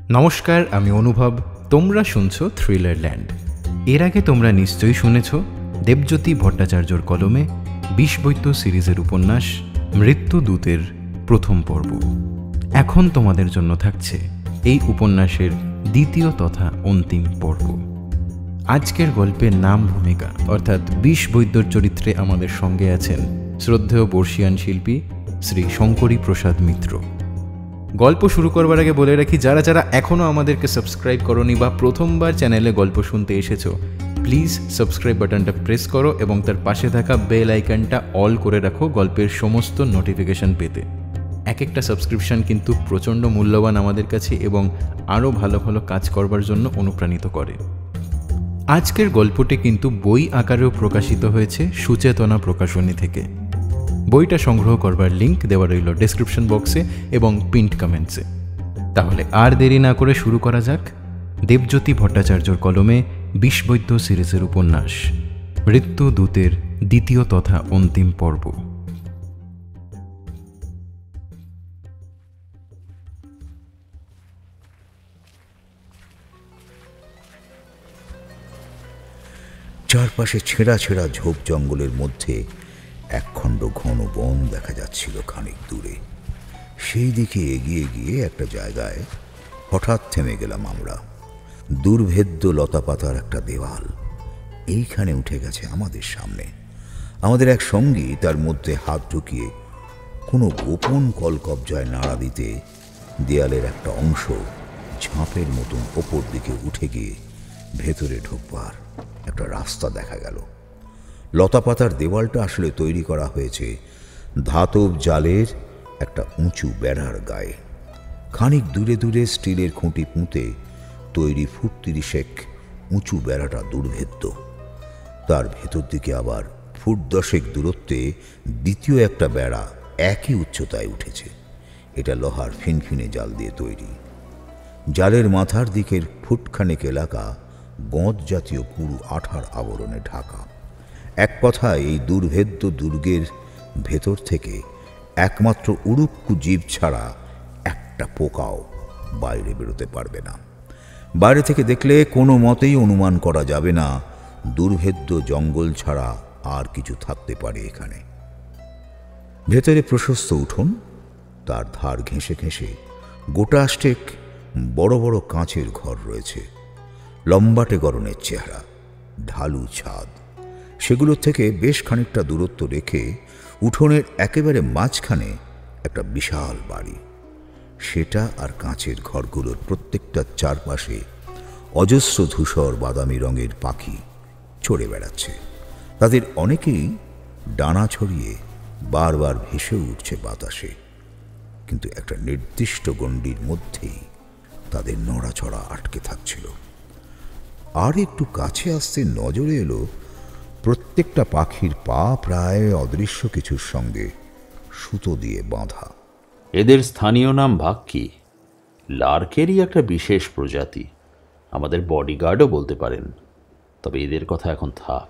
নমস্কার, আমি অনুভব। তোমরা শুনছো থ্রিলার ল্যান্ড। এর আগে তোমরা নিশ্চয়ই শুনেছ দেবজ্যোতি ভট্টাচার্যর কলমে বিষবৈদ্য সিরিজের উপন্যাস মৃত্যুদূতের প্রথম পর্ব। এখন তোমাদের জন্য থাকছে এই উপন্যাসের দ্বিতীয় তথা অন্তিম পর্ব। আজকের গল্পের নাম ভূমিকা অর্থাৎ বিষবৈদ্যর চরিত্রে আমাদের সঙ্গে আছেন শ্রদ্ধেয় বর্ষিয়ান শিল্পী শ্রী শঙ্করী প্রসাদ মিত্র। গল্প শুরু করবার আগে বলে রাখি, যারা যারা এখনও আমাদেরকে সাবস্ক্রাইব করোনি বা প্রথমবার চ্যানেলে গল্প শুনতে এসেছো, প্লিজ সাবস্ক্রাইব বাটনটা প্রেস করো এবং তার পাশে থাকা বেল আইকনটা অল করে রাখো গল্পের সমস্ত নোটিফিকেশন পেতে। এক একটা সাবস্ক্রিপশন কিন্তু প্রচণ্ড মূল্যবান আমাদের কাছে এবং আরও ভালো ভালো কাজ করবার জন্য অনুপ্রাণিত করে। আজকের গল্পটি কিন্তু বই আকারেও প্রকাশিত হয়েছে সুচেতনা প্রকাশনী থেকে। বইটা সংগ্রহ করবার লিঙ্ক দেওয়া রইল ডেসক্রিপশন বক্সে এবং পিন্ড কমেন্টসে। তাহলে আর দেরি না করে শুরু করা যাক দেবজ্যোতি ভট্টাচার্যর কলমে বিষবৈদ্য সিরিজের উপন্যাস মৃত্যুদূতের দ্বিতীয় তথা অন্তিম পর্ব। চারপাশে ছেঁড়া ছেঁড়া ঝোপ জঙ্গলের মধ্যে একখণ্ড ঘন বন দেখা যাচ্ছিল খানিক দূরে। সেই দিকে এগিয়ে গিয়ে একটা জায়গায় হঠাৎ থেমে গেলাম আমরা। দুর্ভেদ্য লতাপাতার একটা দেওয়াল এইখানে উঠে গেছে আমাদের সামনে। আমাদের এক সঙ্গী তার মধ্যে হাত ঢুকিয়ে কোনো গোপন কলকবজায় নাড়া দিতে দেয়ালের একটা অংশ ঝাঁপের মতন ওপর দিকে উঠে গিয়ে ভেতরে ঢুকবার একটা রাস্তা দেখা গেল। লতাপাতার দেওয়ালটা আসলে তৈরি করা হয়েছে ধাতব জালের একটা উঁচু বেড়ার গায়ে। খানিক দূরে দূরে স্টিলের খুঁটি পুঁতে তৈরি ফুট 30 উঁচু বেড়াটা দুর্ভেদ্য। তার ভেতর দিকে আবার ফুট 10 দূরত্বে দ্বিতীয় একটা বেড়া একই উচ্চতায় উঠেছে। এটা লোহার ফিনফিনে জাল দিয়ে তৈরি। জালের মাথার দিকের ফুটখানেক এলাকা গঁদ জাতীয় পুরু আঠার আবরণে ঢাকা। এক কথায় এই দুর্ভেদ্য দুর্গের ভেতর থেকে একমাত্র উড়ুক্কু জীব ছাড়া একটা পোকাও বাইরে বেরোতে পারবে না। বাইরে থেকে দেখলে কোনো মতেই অনুমান করা যাবে না দুর্ভেদ্য জঙ্গল ছাড়া আর কিছু থাকতে পারে এখানে। ভেতরে প্রশস্ত উঠোন, তার ধার ঘেঁষে ঘেঁষে গোটা 8 বড় বড় কাঁচের ঘর রয়েছে। লম্বাটে গড়নের চেহারা, ঢালু ছাদ। সেগুলোর থেকে বেশ খানিকটা দূরত্ব রেখে উঠোনের একেবারে মাঝখানে একটা বিশাল বাড়ি। সেটা আর কাঁচের ঘরগুলোর প্রত্যেকটা চারপাশে অজস্র ধূসর বাদামি রঙের পাখি চড়ে বেড়াচ্ছে। তাদের অনেকেই ডানা ছড়িয়ে বারবার ভেসে উঠছে বাতাসে, কিন্তু একটা নির্দিষ্ট গণ্ডির মধ্যেই তাদের নড়াচড়া আটকে থাকছিল। আর একটু কাছে আসতে নজরে এলো প্রত্যেকটা পাখির পা প্রায় অদৃশ্য কিছুর সঙ্গে সুতো দিয়ে বাঁধা। এদের স্থানীয় নাম ভাক্কি। লার্কেরই একটা বিশেষ প্রজাতি, আমাদের বডিগার্ডও বলতে পারেন। তবে এদের কথা এখন থাক,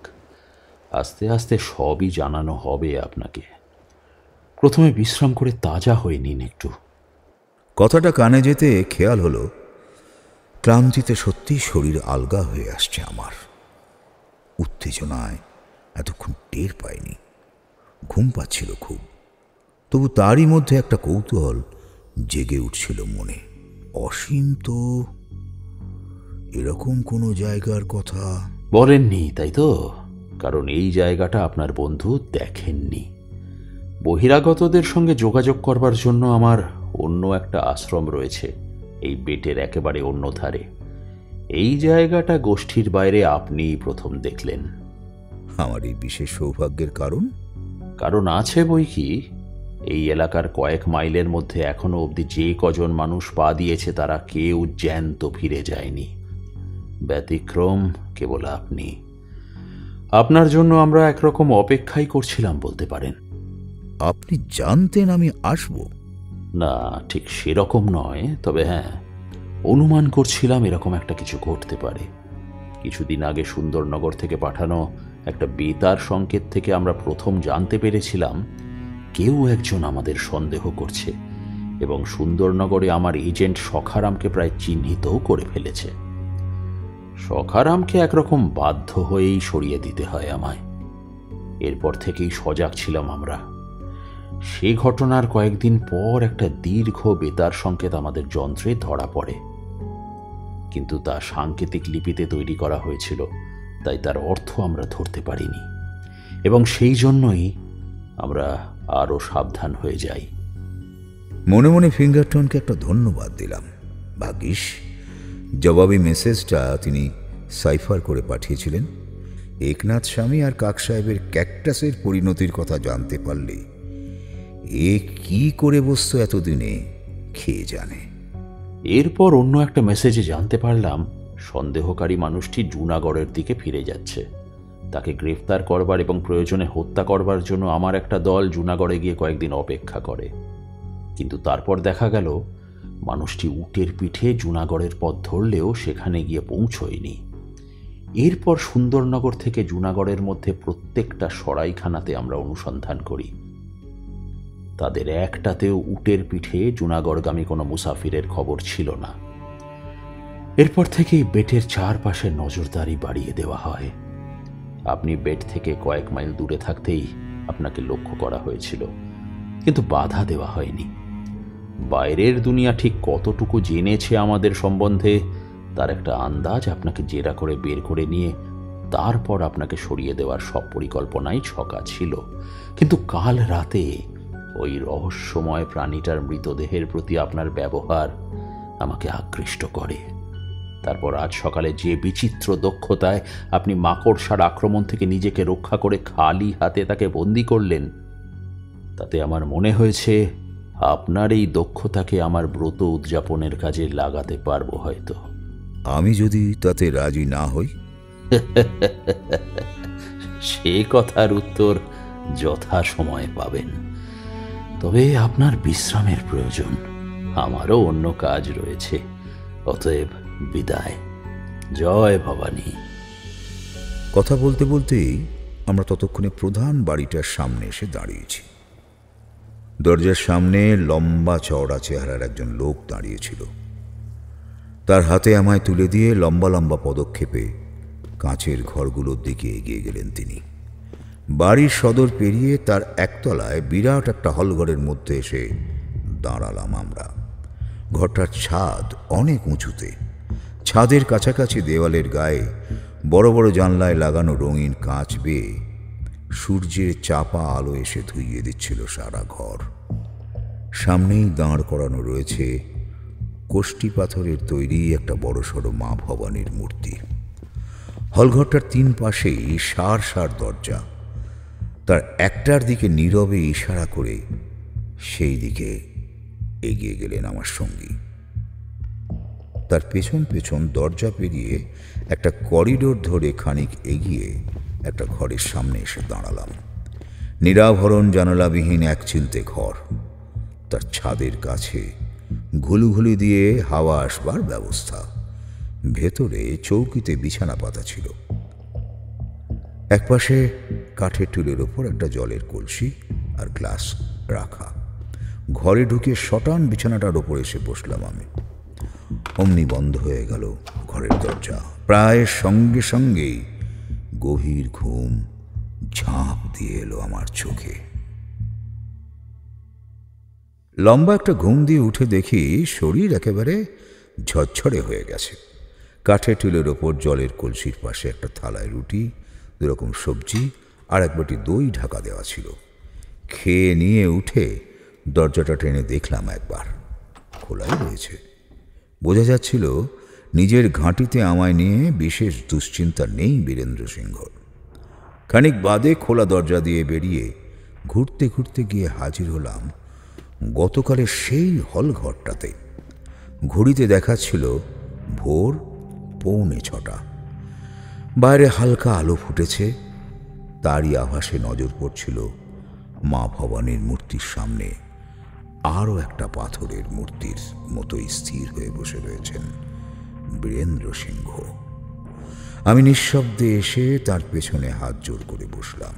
আস্তে আস্তে সবই জানানো হবে আপনাকে। প্রথমে বিশ্রাম করে তাজা হয়ে নিন একটু। কথাটা কানে যেতে খেয়াল হলো ক্লান্তিতে সত্যি শরীর আলগা হয়ে আসছে আমার। উত্তেজনায় এতক্ষণ টের পাইনি, ঘুম পাচ্ছিল খুব। তবু তারই মধ্যে একটা কৌতূহল জেগে উঠছিল মনে। অসীম তো এরকম কোনো জায়গার কথা বলেননি, তাই তো? কারণ এই জায়গাটা আপনার বন্ধু দেখেননি। বহিরাগতদের সঙ্গে যোগাযোগ করবার জন্য আমার অন্য একটা আশ্রম রয়েছে এই বেটের একেবারে অন্য ধারে। এই জায়গাটা গোষ্ঠীর বাইরে আপনিই প্রথম দেখলেন। আমার এই বিশেষ সৌভাগ্যের কারণ আছে বই কি। এই এলাকার কয়েক মাইলের মধ্যে এখনো অবধি যে কজন মানুষ পা দিয়েছে তারা কেউ জ্যান্ত ফিরে যায়নি। ব্যতিক্রম কেবল আপনি। আপনার জন্য আমরা একরকম অপেক্ষাই করছিলাম বলতে পারেন। আপনি জানতেন আমি আসব? না, ঠিক সেরকম নয়, তবে হ্যাঁ, অনুমান করছিলাম এরকম একটা কিছু ঘটতে পারে। কিছুদিন আগে সুন্দরনগর থেকে পাঠানো একটা বেতার সংকেত থেকে আমরা প্রথম জানতে পেরেছিলাম কেউ একজন আমাদের সন্দেহ করছে এবং সুন্দরনগরে আমার এজেন্ট সখারামকে প্রায় চিহ্নিতও করে ফেলেছে। সখারামকে একরকম বাধ্য হয়েই সরিয়ে দিতে হয় আমায়। এরপর থেকেই সজাগ ছিলাম আমরা। সে ঘটনার কয়েকদিন পর একটা দীর্ঘ বেতার সংকেত আমাদের যন্ত্রে ধরা পড়ে, কিন্তু তা সাংকেতিক লিপিতে তৈরি করা হয়েছিল, তাই তার অর্থ আমরা ধরতে পারিনি, এবং সেই জন্যই আমরা আরও সাবধান হয়ে যাই। মনে মনে ফিঙ্গারটনকে একটা ধন্যবাদ দিলাম। ভাগ্যিস জবাবি মেসেজটা তিনি সাইফার করে পাঠিয়েছিলেন। একনাথ স্বামী আর কাক সাহেবের ক্যাকটাসের পরিণতির কথা জানতে পারলে এ কি করে বসতো এতদিনে খেয়ে জানে। এরপর অন্য একটা মেসেজে জানতে পারলাম সন্দেহকারী মানুষটি জুনাগড়ের দিকে ফিরে যাচ্ছে। তাকে গ্রেফতার করবার এবং প্রয়োজনে হত্যা করবার জন্য আমার একটা দল জুনাগড়ে গিয়ে কয়েকদিন অপেক্ষা করে, কিন্তু তারপর দেখা গেল মানুষটি উটের পিঠে জুনাগড়ের পথ ধরলেও সেখানে গিয়ে পৌঁছয়নি। এরপর সুন্দরনগর থেকে জুনাগড়ের মধ্যে প্রত্যেকটা সরাইখানাতে আমরা অনুসন্ধান করি। তাদের একটাতেও উটের পিঠে জুনাগড়গামী কোনো মুসাফিরের খবর ছিল না। এরপর থেকেই বেটের চারপাশে নজরদারি বাড়িয়ে দেওয়া হয়। আপনি বেট থেকে কয়েক মাইল দূরে থাকতেই আপনাকে লক্ষ্য করা হয়েছিল, কিন্তু বাধা দেওয়া হয়নি। বাইরের দুনিয়া ঠিক কতটুকু জেনেছে আমাদের সম্বন্ধে তার একটা আন্দাজ আপনাকে জেরা করে বের করে নিয়ে তারপর আপনাকে সরিয়ে দেওয়ার সব পরিকল্পনাই ছকা ছিল। কিন্তু কাল রাতে ওই রহস্যময় প্রাণীটার মৃতদেহের প্রতি আপনার ব্যবহার আমাকে আকৃষ্ট করে। তারপর আজ সকালে যে বিচিত্র দক্ষতায় আপনি মাকড়সার আক্রমণ থেকে নিজেকে রক্ষা করে খালি হাতে তাকে বন্দী করলেন, তাতে আমার মনে হয়েছে আপনার এই দক্ষতাকে আমার ব্রত উদযাপনের কাজে লাগাতে পারবো হয়তো। আমি যদি তাতে রাজি না হই? সে কথার উত্তর যথা সময়ে পাবেন। তবে আপনার বিশ্রামের প্রয়োজন, আমারও অন্য কাজ রয়েছে। অতএব বিদায়। জয় ভবানী। কথা বলতে বলতেই আমরা ততক্ষণে প্রধান বাড়িটার সামনে এসে দাঁড়িয়েছি। দরজার সামনে লম্বা চওড়া চেহারার একজন লোক দাঁড়িয়েছিল। তার হাতে আমায় তুলে দিয়ে লম্বা লম্বা পদক্ষেপে কাঁচের ঘরগুলোর দিকে এগিয়ে গেলেন তিনি। বাড়ির সদর পেরিয়ে তার একতলায় বিরাট একটা হলঘরের মধ্যে এসে দাঁড়ালাম আমরা। ঘরটার ছাদ অনেক উঁচুতে। ছাদের কাছাকাছি দেওয়ালের গায়ে বড় বড় জানলায় লাগানো রঙিন কাঁচ বেয়ে সূর্যের চাপা আলো এসে ধুইয়ে দিচ্ছিল সারা ঘর। সামনেই দাঁড় করানো রয়েছে কোষ্টি পাথরের তৈরি একটা বড়সড় মা ভবানীর মূর্তি। হলঘরটার তিন পাশেই সার সার দরজা। তার একটার দিকে নীরবে ইশারা করে সেই দিকে এগিয়ে গেলেন আমার সঙ্গী। তার পেছন পেছন দরজা পেরিয়ে একটা করিডোর ধরে খানিক এগিয়ে একটা ঘরের সামনে এসে দাঁড়ালাম। নিরাভরণ জানালাবিহীন এক চিলতে ঘর। তার ছাদের কাছে ঘুলুঘুলি দিয়ে হাওয়া আসবার ব্যবস্থা। ভেতরে চৌকিতে বিছানা পাতা ছিল। একপাশে কাঠের টুলের ওপর একটা জলের কলসি আর গ্লাস রাখা। ঘরে ঢুকে শটান বিছানাটার ওপর এসে বসলাম আমি। অমনি বন্ধ হয়ে গেল ঘরের দরজা। প্রায় সঙ্গে সঙ্গেই গভীর ঘুম ঝাঁপ দিয়ে এলো আমার চোখে। লম্বা একটা ঘুম দিয়ে উঠে দেখি শরীর একেবারে ঝরঝরে হয়ে গেছে। কাঠের টুলের ওপর জলের কলসির পাশে একটা থালায় রুটি, দুরকম সবজি আর এক বাটি দই ঢাকা দেওয়া ছিল। খেয়ে নিয়ে উঠে দরজাটা টেনে দেখলাম একবার, খোলাই রয়েছে। বোঝা যাচ্ছিল নিজের ঘাঁটিতে আমায় নিয়ে বিশেষ দুশ্চিন্তা নেই বীরেন্দ্র সিংহর। খানিক বাদে খোলা দরজা দিয়ে বেরিয়ে ঘুরতে ঘুরতে গিয়ে হাজির হলাম গতকালের সেই হলঘরটাতে। ঘড়িতে দেখাচ্ছিল ভোর 6:45। বাইরে হালকা আলো ফুটেছে। তারই আভাসে নজর পড়ছিল মা ভবানীর মূর্তির সামনে আরও একটা পাথরের মূর্তির মতোই স্থির হয়ে বসে রয়েছেন বীরেন্দ্র সিংহ। আমি নিঃশব্দে এসে তার পেছনে হাত জোর করে বসলাম।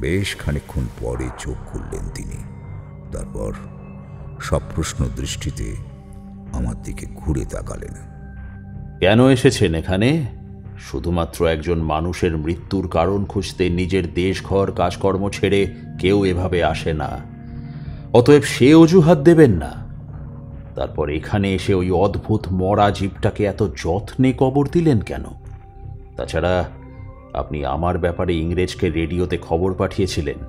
বেশ খানিকক্ষণ পরে চোখ খুললেন তিনি। তারপর সপ্রশ্ন দৃষ্টিতে আমার দিকে ঘুরে তাকালেন। কেন এসেছেন এখানে? শুধুমাত্র একজন মানুষের মৃত্যুর কারণ খুঁজতে নিজের দেশ ঘর কাজকর্ম ছেড়ে কেউ এভাবে আসে না। অতএব সে অজুহাত দেবেন না। তারপর এখানে এসে ওই অদ্ভুত মরা জীবটাকে এত যত্নে কবর দিলেন কেন? তাছাড়া আপনি আমার ব্যাপারে ইংরেজকে রেডিওতে খবর পাঠিয়েছিলেন।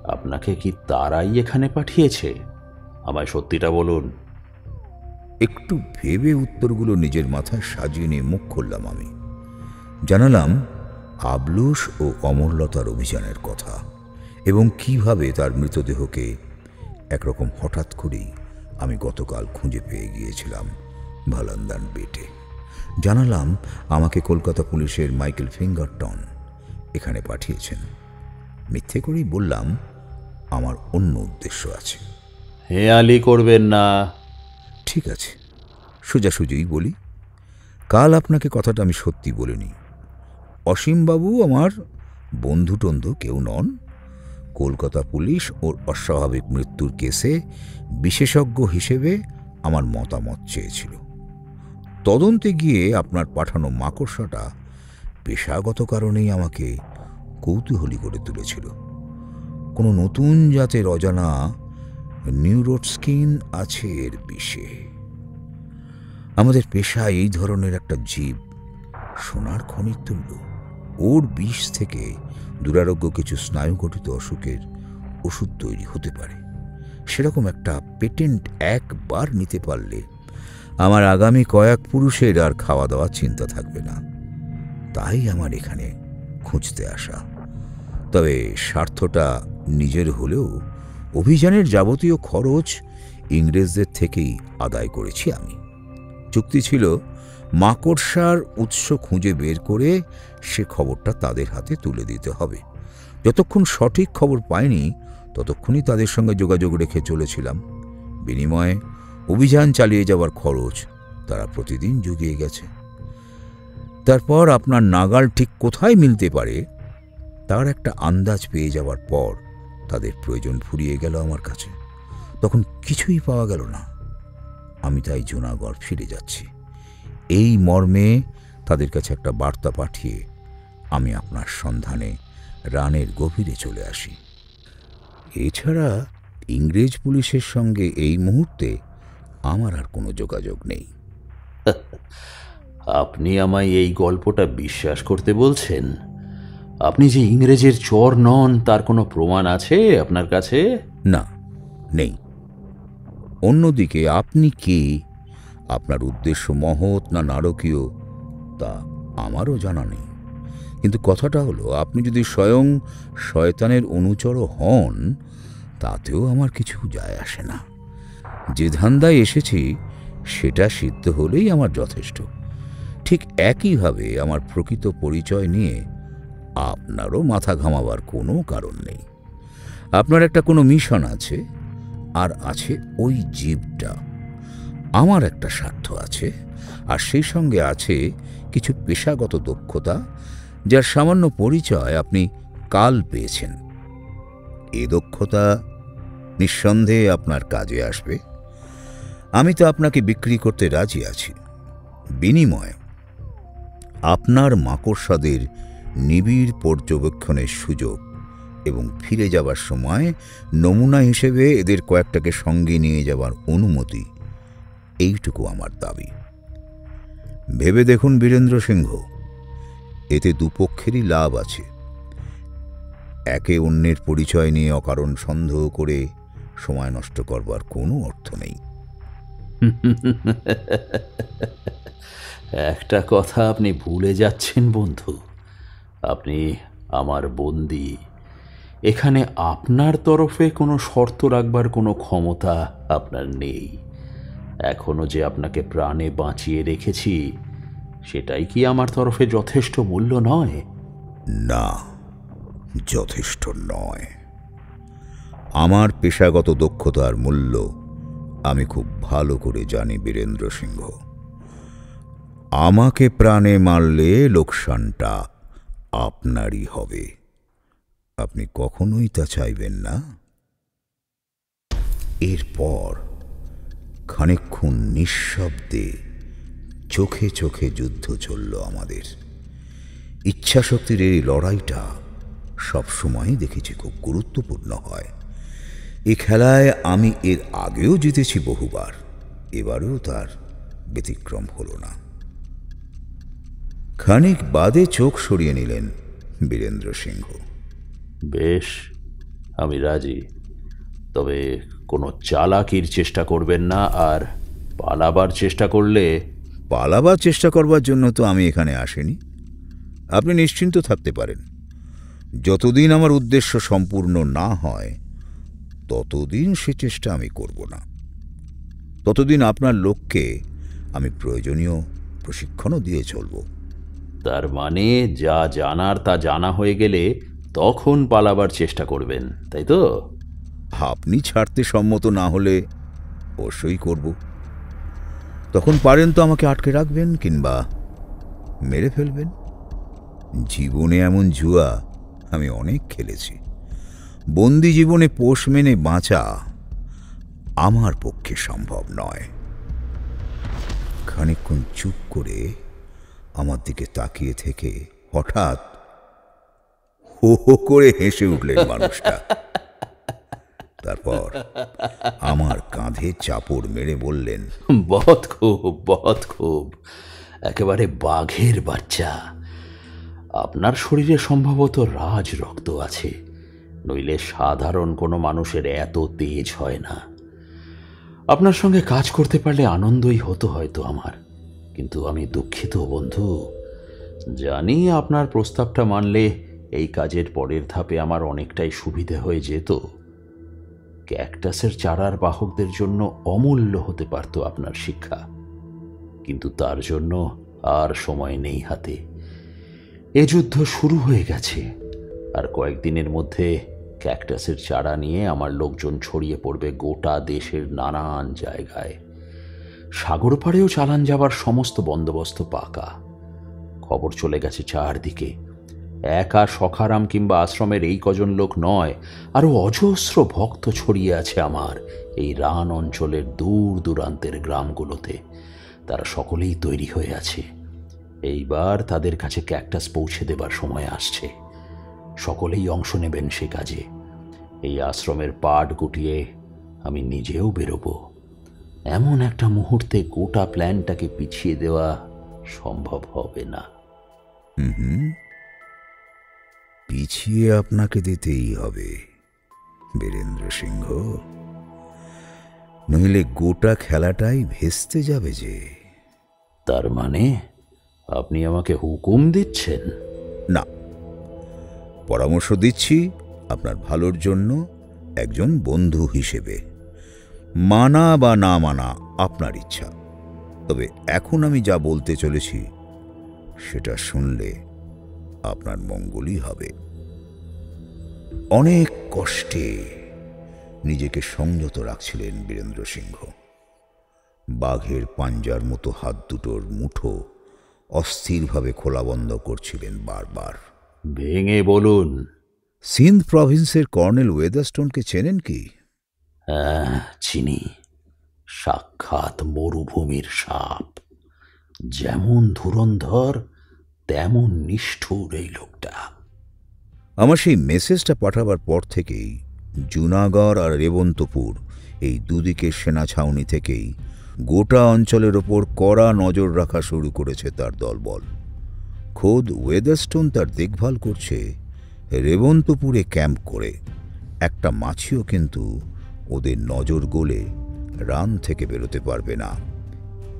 আপনাকে কি তারাই এখানে পাঠিয়েছে? আমায় সত্যিটা বলুন। একটু ভেবে উত্তরগুলো নিজের মাথায় সাজিয়ে নিয়ে মুখ খুললাম আমি। জানালাম আবলুস ও অমরলতার অভিযানের কথা এবং কিভাবে তার মৃতদেহকে একরকম হঠাৎ করেই আমি গতকাল খুঁজে পেয়ে গিয়েছিলাম ভালান্দান বেটে। জানালাম আমাকে কলকাতা পুলিশের মাইকেল ফিঙ্গারটন এখানে পাঠিয়েছেন। মিথ্যে করেই বললাম আমার অন্য উদ্দেশ্য আছে। হেয়ালি করবেন না। ঠিক আছে, সোজাসুজিই বলি, কাল আপনাকে কথাটা আমি সত্যি বলিনি। অসীমবাবু আমার বন্ধু টন্ধু কেউ নন। কলকাতা পুলিশ ওর অস্বাভাবিক মৃত্যুর কেসে বিশেষজ্ঞ হিসেবে আমার মতামত চেয়েছিল। তদন্তে গিয়ে আপনার পাঠানো মাকড়সাটা পেশাগত কারণেই আমাকে কৌতূহলী করে তুলেছিল। কোনো নতুন জাতের অজানা নিউরোটস্কিন আছে এর বিষে। আমাদের পেশায় এই ধরনের একটা জীব সোনার খনির তুল্য। ওর বিষ থেকে দুরারোগ্য কিছু স্নায়ুগঠিত অসুখের ওষুধ তৈরি হতে পারে। সেরকম একটা পেটেন্ট একবার নিতে পারলে আমার আগামী কয়েক পুরুষের আর খাওয়া দাওয়ার চিন্তা থাকবে না। তাই আমার এখানে খুঁজতে আসা। তবে স্বার্থটা নিজের হলেও অভিযানের যাবতীয় খরচ ইংরেজদের থেকেই আদায় করেছি আমি। চুক্তি ছিল মাকড়সার উৎস খুঁজে বের করে সে খবরটা তাদের হাতে তুলে দিতে হবে। যতক্ষণ সঠিক খবর পাইনি ততক্ষণই তাদের সঙ্গে যোগাযোগ রেখে চলেছিলাম। বিনিময়ে অভিযান চালিয়ে যাওয়ার খরচ তারা প্রতিদিন জুগিয়ে গেছে। তারপর আপনার নাগাল ঠিক কোথায় মিলতে পারে তার একটা আন্দাজ পেয়ে যাওয়ার পর তাদের প্রয়োজন ফুরিয়ে গেল আমার কাছে। তখন কিছুই পাওয়া গেল না। আমি তাই জুনাগড় ফিরে যাচ্ছি। এই মর্মে তাদের কাছে একটা বার্তা পাঠিয়ে আমি আপনার সন্ধানে রানের গভীরে চলে আসি। এছাড়া ইংরেজ পুলিশের সঙ্গে এই মুহূর্তে আমার আর কোনো যোগাযোগ নেই। আপনি আমায় এই গল্পটা বিশ্বাস করতে বলছেন? আপনি যে ইংরেজের চর নন তার কোনো প্রমাণ আছে আপনার কাছে? না, নেই। অন্যদিকে আপনি কে, আপনার উদ্দেশ্য মহৎ না নারকীয় তা আমারও জানা নেই। কিন্তু কথাটা হলো, আপনি যদি স্বয়ং শয়তানের অনুচর হন তাতেও আমার কিছু যায় আসে না। যে ধান্দায় এসেছি সেটা সিদ্ধ হলেই আমার যথেষ্ট। ঠিক একইভাবে আমার প্রকৃত পরিচয় নিয়ে আপনারও মাথা ঘামাবার কোনো কারণ নেই। আপনার একটা কোনো মিশন আছে, আর আছে ওই জীবটা। আমার একটা স্বার্থ আছে, আর সেই সঙ্গে আছে কিছু পেশাগত দক্ষতা যার সামান্য পরিচয় আপনি কাল পেয়েছেন। এ দক্ষতা নিঃসন্দেহে আপনার কাজে আসবে। আমি তো আপনাকে বিক্রি করতে রাজি আছি। বিনিময়ে আপনার মাকড়সাদের নিবিড় পর্যবেক্ষণের সুযোগ এবং ফিরে যাবার সময় নমুনা হিসেবে এদের কয়েকটাকে সঙ্গে নিয়ে যাবার অনুমতি, এইটুকু আমার দাবি। ভেবে দেখুন বীরেন্দ্র সিংহ, এতে দুপক্ষেরই লাভ আছে। একে অন্যের পরিচয় নিয়ে অকারণ সন্দেহ করে সময় নষ্ট করবার কোনো অর্থ নেই। একটা কথা আপনি ভুলে যাচ্ছেন বন্ধু। আপনি আমার বন্দী। এখানে আপনার তরফে কোনো শর্ত রাখবার কোনো ক্ষমতা আপনার নেই। এখনো যে আপনাকে প্রাণে বাঁচিয়ে রেখেছি সেটাই কি আমার তরফে যথেষ্ট মূল্য নয়? না, যথেষ্ট নয়। আমার পেশাগত দক্ষতার মূল্য আমি খুব ভালো করে জানি বীরেন্দ্র সিংহ। আমাকে প্রাণে মারলে লোকসানটা আপনারই হবে। আপনি কখনোই তা চাইবেন না। এরপর খানিকক্ষণ নিঃশব্দে চোখে চোখে যুদ্ধ চলল আমাদের। ইচ্ছাশক্তির এই লড়াইটা সবসময় দেখেছি খুব গুরুত্বপূর্ণ হয়। এই খেলায় আমি এর আগেও জিতেছি বহুবার, এবারেও তার ব্যতিক্রম হল না। খানিক বাদে চোখ সরিয়ে নিলেন বীরেন্দ্র সিংহ। বেশ, আমি রাজি, তবে কোনো চালাকির চেষ্টা করবেন না, আর পালাবার চেষ্টা করলে। পালাবার চেষ্টা করবার জন্য তো আমি এখানে আসিনি। আপনি নিশ্চিন্ত থাকতে পারেন, যতদিন আমার উদ্দেশ্য সম্পূর্ণ না হয় ততদিন সে চেষ্টা আমি করব না। ততদিন আপনার লোককে আমি প্রয়োজনীয় প্রশিক্ষণও দিয়ে চলব। তার মানে যা জানার তা জানা হয়ে গেলে তখন পালাবার চেষ্টা করবেন, তাই তো? আপনি ছাড়তে সম্মত না হলে অবশ্যই করব। তখন পারেন তো আমাকে আটকে রাখবেন কিংবা মেরে ফেলবেন। জীবনে এমন জুয়া আমি অনেক খেলেছি। বন্দি জীবনে পোষ মেনে বাঁচা আমার পক্ষে সম্ভব নয়। খানিকক্ষণ চুপ করে আমার দিকে তাকিয়ে থেকে হঠাৎ হো হো করে হেসে উঠলেন মানুষটা। তারপর আমার কাঁধে চাপড় মেরে বললেন, বহুত খুব, একেবারে বাঘের বাচ্চা। আপনার শরীরে সম্ভবত রাজ রক্ত আছে, নইলে সাধারণ কোনো মানুষের এত তেজ হয় না। আপনার সঙ্গে কাজ করতে পারলে আনন্দই হতো হয়তো আমার, কিন্তু আমি দুঃখিত বন্ধু। জানি আপনার প্রস্তাবটা মানলে এই কাজের পরের ধাপে আমার অনেকটাই সুবিধে হয়ে যেত। ক্যাকটাসের চারার বাহকদের জন্য অমূল্য হতে পারত আপনার শিক্ষা, কিন্তু তার জন্য আর সময় নেই হাতে। এ যুদ্ধ শুরু হয়ে গেছে, আর কয়েকদিনের মধ্যে ক্যাকটাসের চারা নিয়ে আমার লোকজন ছড়িয়ে পড়বে গোটা দেশের নানান জায়গায়। সাগর পাড়েও চালান যাবার সমস্ত বন্দোবস্ত পাকা। খবর চলে গেছে চারদিকে। একা সখারাম কিংবা আশ্রমের এই কজন লোক নয়, আরো অজস্র ভক্ত ছড়িয়ে আছে আমার এই রান অঞ্চলের দূর দূরান্তের গ্রামগুলোতে। তারা সকলেই তৈরি হয়ে আছে। এইবার তাদের কাছে ক্যাকটাস পৌঁছে দেবার সময় আসছে। সকলেই অংশ নেবেন সে কাজে। এই আশ্রমের পাট গুটিয়ে আমি নিজেও বেরোব। এমন একটা মুহূর্তে গোটা প্ল্যানটাকে পিছিয়ে দেওয়া সম্ভব হবে না। পিছিয়ে আপনাকে দিতেই হবে বীরেন্দ্র সিংহ, নইলে গোটা খেলাটাই ভেস্তে যাবে যে। তার মানে আপনি আমাকে হুকুম দিচ্ছেন? না, পরামর্শ দিচ্ছি আপনার ভালোর জন্য, একজন বন্ধু হিসেবে। মানা বা না মানা আপনার ইচ্ছা। তবে এখন আমি যা বলতে চলেছি সেটা শুনলে আপনার মঙ্গলই হবে। অনেক কষ্টে নিজেকে সংযত রাখছিলেন বীরেন্দ্র সিংহ। বাঘের পাঞ্জার মতো হাত দুটোর মুঠো অস্থিরভাবে খোলা বন্ধ করছিলেন বারবার। ভেঙে বলুন। সিন্ধ প্রভিন্সের কর্নেল ওয়েদারস্টোনকে চেনেন কি? হ্যাঁ, চিনি। সাক্ষাৎ মরুভূমির সাপ। যেমন ধুরন্ধর তেমন নিষ্ঠুর এই লোকটা। আমার সেই মেসেজটা পাঠাবার পর থেকেই জুনাগড় আর রেবন্তপুর এই দুদিকের সেনা ছাউনি থেকেই গোটা অঞ্চলের ওপর কড়া নজর রাখা শুরু করেছে তার দলবল। খোদ ওয়েদারস্টোন তার দেখভাল করছে রেবন্তপুরে ক্যাম্প করে। একটা মাছিও কিন্তু ওদের নজর গলে রান থেকে বেরোতে পারবে না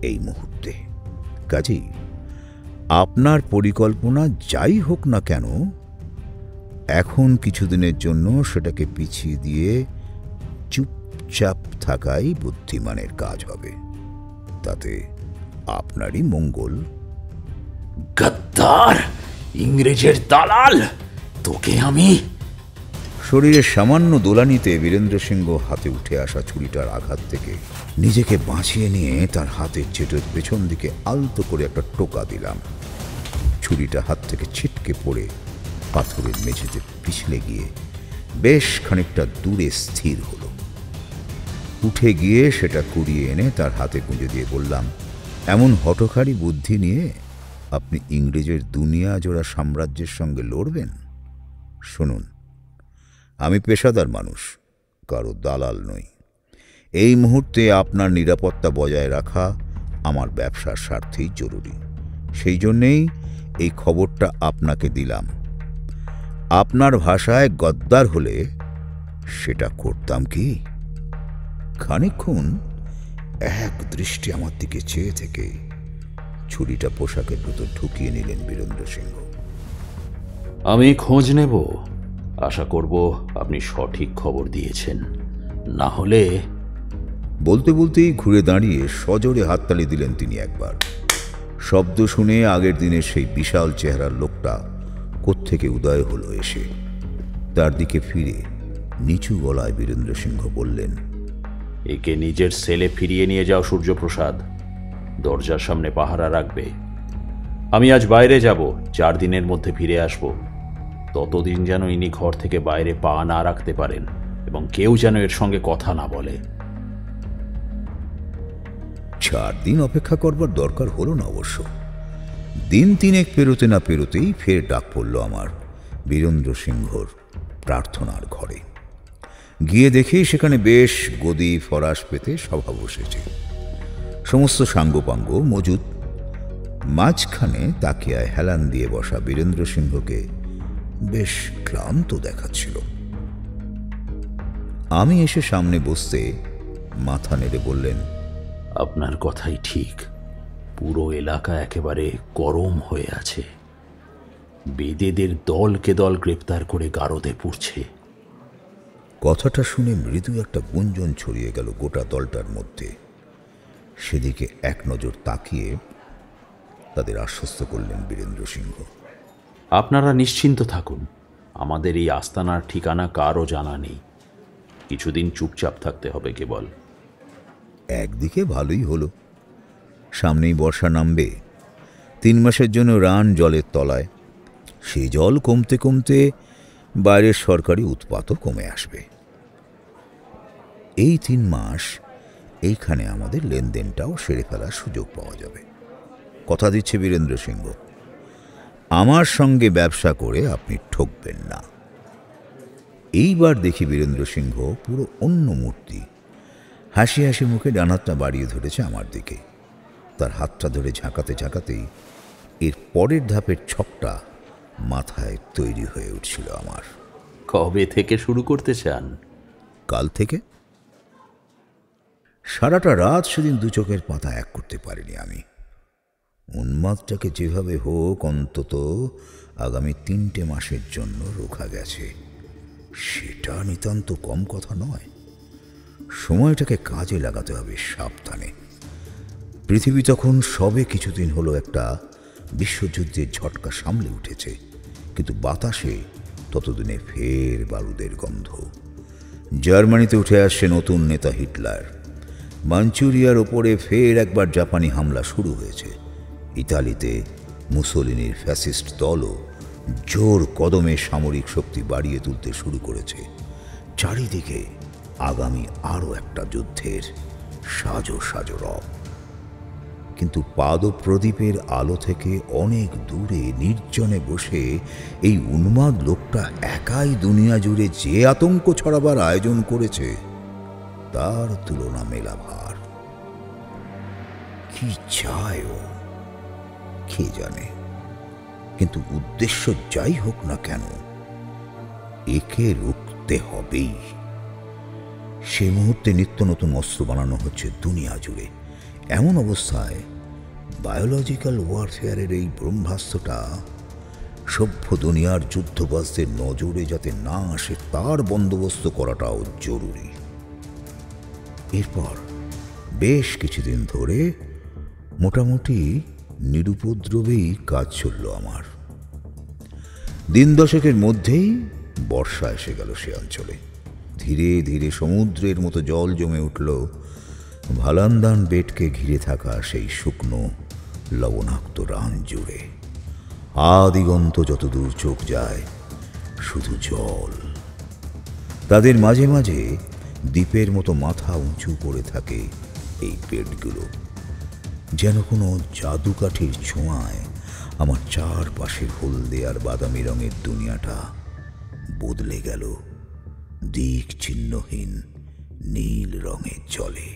এই মুহূর্তে। কাজেই আপনার পরিকল্পনা যাই হোক না কেন, এখন কিছুদিনের জন্য সেটাকে পিছিয়ে দিয়ে চুপচাপ থাকাই বুদ্ধিমানের কাজ হবে। তাতে আপনারই মঙ্গল। গদ্দার, ইংরেজের দালাল, তোকে আমি। শরীরের সামান্য দোলানিতে বীরেন্দ্র সিংহ হাতে উঠে আসা ছুরিটার আঘাত থেকে নিজেকে বাঁচিয়ে নিয়ে তার হাতের চেটের পেছন দিকে আলতো করে একটা টোকা দিলাম। ছুরিটা হাত থেকে ছিটকে পড়ে পাথরের মেঝেতে পিছলে গিয়ে বেশ খানিকটা দূরে স্থির হল। উঠে গিয়ে সেটা কুড়িয়ে এনে তার হাতে গুঁজে দিয়ে বললাম, এমন হঠকারী বুদ্ধি নিয়ে আপনি ইংরেজের দুনিয়া জোড়া সাম্রাজ্যের সঙ্গে লড়বেন? শুনুন, আমি পেশাদার মানুষ, কারো দালাল নই। এই মুহূর্তে আপনার নিরাপত্তা বজায় রাখা আমার ব্যবসার স্বার্থেই জরুরি। সেই জন্যেই এই খবরটা আপনাকে দিলাম। আপনার ভাষায় গদ্দার হলে সেটা করতাম কি? খানিকক্ষণ এক দৃষ্টি আমার দিকে চেয়ে থেকে ছুরিটা পোশাকের ভেতর ঢুকিয়ে নিলেন বীরেন্দ্র সিংহ। আমি খোঁজ নেব। আশা করব আপনি সঠিক খবর দিয়েছেন, না হলে। বলতে বলতেই ঘুরে দাঁড়িয়ে সজোরে হাততালি দিলেন তিনি একবার। শব্দ শুনে আগের দিনের সেই বিশাল চেহারার লোকটা কোত্থেকে উদয় হলো এসে। তার দিকে ফিরে নিচু গলায় বীরেন্দ্র সিংহ বললেন, একে নিজের সেলে ফিরিয়ে নিয়ে যাও সূর্যপ্রসাদ। দরজার সামনে পাহারা রাখবে। আমি আজ বাইরে যাব, 4 দিনের মধ্যে ফিরে আসব। ততদিন যেন ইনি ঘর থেকে বাইরে পা না রাখতে পারেন এবং কেউ যেন এর সঙ্গে কথা না বলে। 4 দিন অপেক্ষা করবার দরকার হলো না অবশ্য। দিন 3 পেরোতে না পেরোতেই ফের ডাক পড়ল আমার বীরেন্দ্র সিংহর প্রার্থনার ঘরে। গিয়ে দেখি সেখানে বেশ গদি ফরাস পেতে সভা বসেছে, সমস্ত সাঙ্গপাঙ্গ মজুদ। মাঝখানে তাকিয়ায় হেলান দিয়ে বসা বীরেন্দ্র সিংহকে বেশ ক্লান্ত দেখাচ্ছিল। আমি এসে সামনে বসতে মাথা নেড়ে বললেন, আপনার কথাই ঠিক। পুরো এলাকা একেবারে গরম হয়ে আছে। বেদেদের দলকে দল গ্রেপ্তার করে গারদে পুড়ছে। কথাটা শুনে মৃদু একটা গুঞ্জন ছড়িয়ে গেল গোটা দলটার মধ্যে। সেদিকে এক নজর তাকিয়ে তাদের আশ্বস্ত করলেন বীরেন্দ্র সিংহ। আপনারা নিশ্চিন্ত থাকুন, আমাদের এই আস্তানার ঠিকানা কারও জানা নেই। কিছুদিন চুপচাপ থাকতে হবে কেবল। একদিকে ভালোই হলো, সামনেই বর্ষা নামবে। 3 মাসের জন্য রান জলের তলায়। সেই জল কমতে কমতে বাইরের সরকারি উৎপাতও কমে আসবে। এই 3 মাস এইখানে আমাদের লেনদেনটাও সেরে ফেলার সুযোগ পাওয়া যাবে। কথা দিচ্ছে বীরেন্দ্র সিংহ, আমার সঙ্গে ব্যবসা করে আপনি ঠকবেন না। এইবার দেখি বীরেন্দ্র সিংহ পুরো অন্য মূর্তি। হাসি হাসি মুখে ডান হাতটা বাড়িয়ে ধরেছে আমার দিকে। তার হাতটা ধরে ঝাঁকাতে ঝাঁকাতেই এর পরের ধাপের ছকটা মাথায় তৈরি হয়ে উঠছিল আমার। কবে থেকে শুরু করতে চান? কাল থেকে। সারাটা রাত সেদিন 2 চোখের পাতা এক করতে পারিনি আমি। উন্মাদটাকে যেভাবে হোক অন্তত আগামী 3টে মাসের জন্য রোখা গেছে, সেটা নিতান্ত কম কথা নয়। সময়টাকে কাজে লাগাতে হবে সাবধানে। পৃথিবী তখন সবে কিছুদিন হলো একটা বিশ্বযুদ্ধের ঝটকা সামলে উঠেছে, কিন্তু বাতাসে ততদিনে ফের বারুদের গন্ধ। জার্মানিতে উঠে আসছে নতুন নেতা হিটলার। মাঞ্চুরিয়ার ওপরে ফের একবার জাপানি হামলা শুরু হয়েছে। ইতালিতে মুসোলিনির ফ্যাসিস্ট দলও জোর কদমে সামরিক শক্তি বাড়িয়ে তুলতে শুরু করেছে। চারিদিকে আগামী আরও একটা যুদ্ধের সাজো সাজো রব। কিন্তু পাদপ্রদীপের আলো থেকে অনেক দূরে নির্জনে বসে এই উন্মাদ লোকটা একাই দুনিয়া জুড়ে যে আতঙ্ক ছড়াবার আয়োজন করেছে, তার তুলনা মেলা ভার। কি চায় ও কে জানে, কিন্তু উদ্দেশ্য যাই হোক না কেন, একে রুখতে হবেই। সে মুহূর্তে নিত্য নতুন অস্ত্র বানানো হচ্ছে দুনিয়া জুড়ে। এমন অবস্থায় বায়োলজিক্যাল ওয়ারফেয়ারের এই ব্রহ্মাস্ত্রটা সভ্য দুনিয়ার যুদ্ধবাজদের নজরে যাতে না আসে তার বন্দোবস্ত করাটাও জরুরি। এরপর বেশ কিছুদিন ধরে মোটামুটি নিরুপদ্রবেই কাজ চলল আমার। 10 দশকের মধ্যেই বর্ষা এসে গেল সে অঞ্চলে। ধীরে ধীরে সমুদ্রের মতো জল জমে উঠল ভালান্দান বেটকে ঘিরে থাকা সেই শুকনো লবণাক্ত রান জুড়ে। আদিগন্ত যতদূর চোখ যায় শুধু জল। তাদের মাঝে মাঝে দ্বীপের মতো মাথা উঁচু করে থাকে এই পেটগুলো। যেন কোনো জাদুকাঠির ছোঁয়ায় আমার চারপাশের হলদে আর বাদামি রঙের দুনিয়াটা বদলে গেল দিক চিহ্নহীন নীল রঙের জলে।